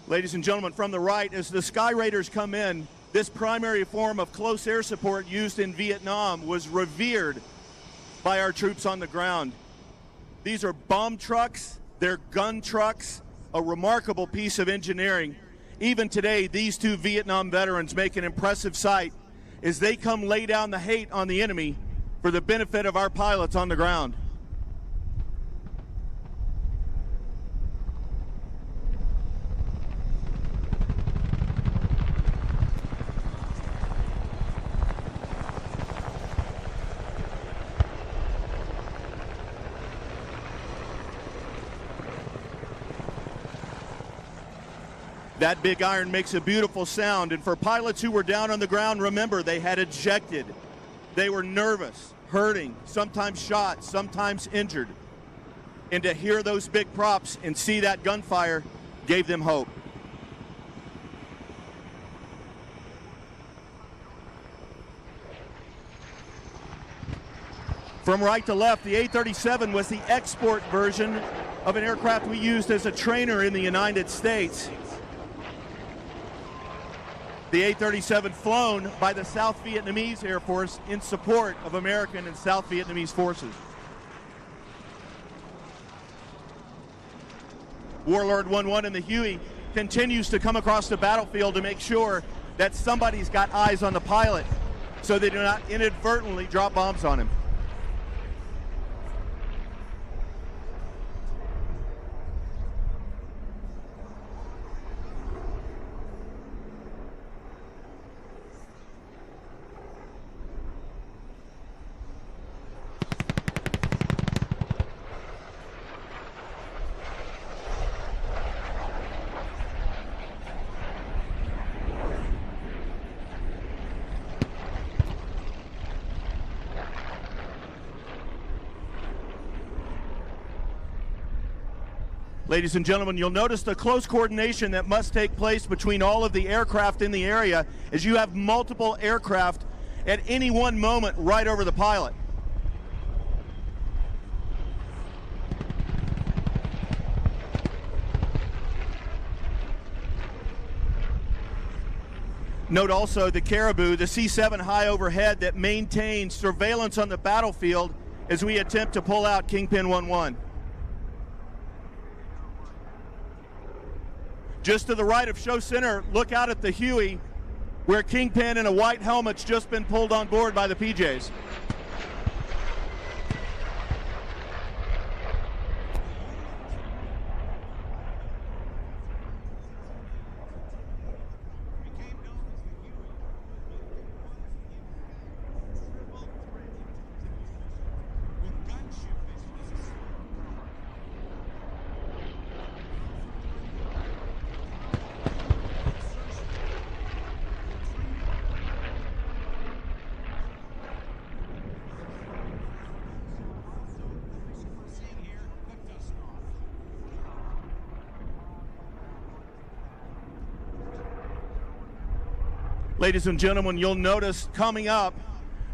Ladies and gentlemen, from the right, as the Sky Raiders come in, this primary form of close air support used in Vietnam was revered by our troops on the ground. These are bomb trucks, they're gun trucks, a remarkable piece of engineering. Even today, these two Vietnam veterans make an impressive sight as they come lay down the hate on the enemy for the benefit of our pilots on the ground. That big iron makes a beautiful sound, and for pilots who were down on the ground, remember, they had ejected. They were nervous, hurting, sometimes shot, sometimes injured. And to hear those big props and see that gunfire gave them hope. From right to left, the A-37 was the export version of an aircraft we used as a trainer in the United States. The A-37 flown by the South Vietnamese Air Force in support of American and South Vietnamese forces. Warlord 11 in the Huey continues to come across the battlefield to make sure that somebody's got eyes on the pilot so they do not inadvertently drop bombs on him. Ladies and gentlemen, you'll notice the close coordination that must take place between all of the aircraft in the area as you have multiple aircraft at any one moment right over the pilot. Note also the Caribou, the C-7 high overhead that maintains surveillance on the battlefield as we attempt to pull out Kingpin 11. Just to the right of Show Center, look out at the Huey, where Kingpin in a white helmet's just been pulled on board by the PJs. Ladies and gentlemen, you'll notice coming up,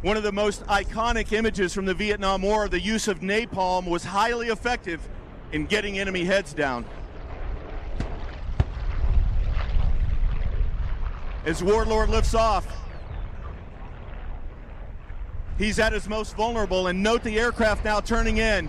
one of the most iconic images from the Vietnam War, the use of napalm was highly effective in getting enemy heads down. As Warlord lifts off, he's at his most vulnerable, and note the aircraft now turning in.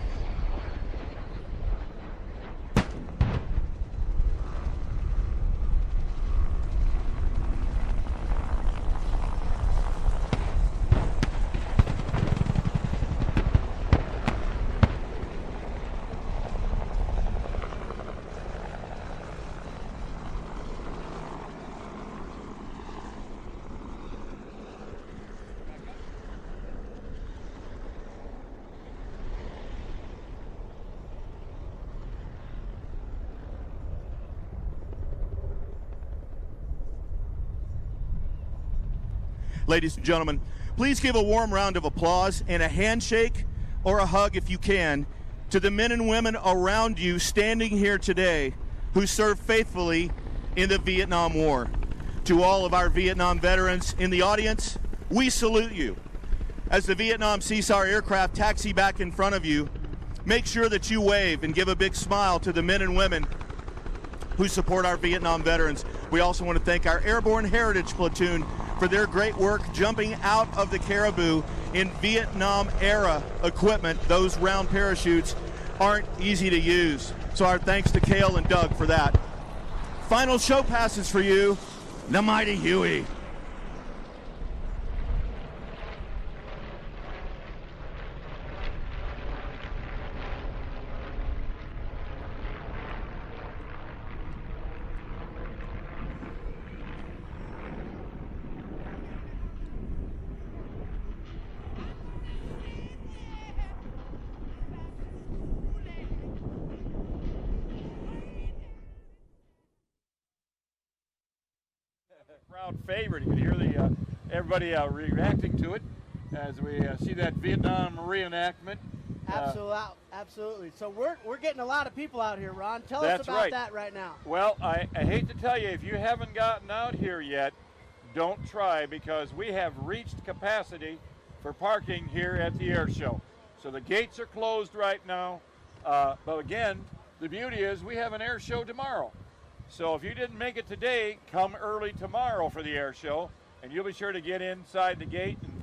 ladies and gentlemen. Please give a warm round of applause and a handshake or a hug if you can to the men and women around you standing here today who served faithfully in the Vietnam War. To all of our Vietnam veterans in the audience, we salute you. As the Vietnam CSAR aircraft taxi back in front of you, make sure that you wave and give a big smile to the men and women who support our Vietnam veterans. We also want to thank our Airborne Heritage Platoon for their great work jumping out of the Caribou in Vietnam-era equipment. Those round parachutes aren't easy to use. So our thanks to Cale and Doug for that. Final show passes for you, the mighty Huey. Crowd favorite. You can hear the everybody reacting to it as we see that Vietnam reenactment. Absolutely. So we're getting a lot of people out here, Ron. Tell us That's about right. that right now. Well, I hate to tell you, if you haven't gotten out here yet, don't try, because we have reached capacity for parking here at the air show. So the gates are closed right now. But again, the beauty is we have an air show tomorrow. So if you didn't make it today, come early tomorrow for the air show, and you'll be sure to get inside the gate and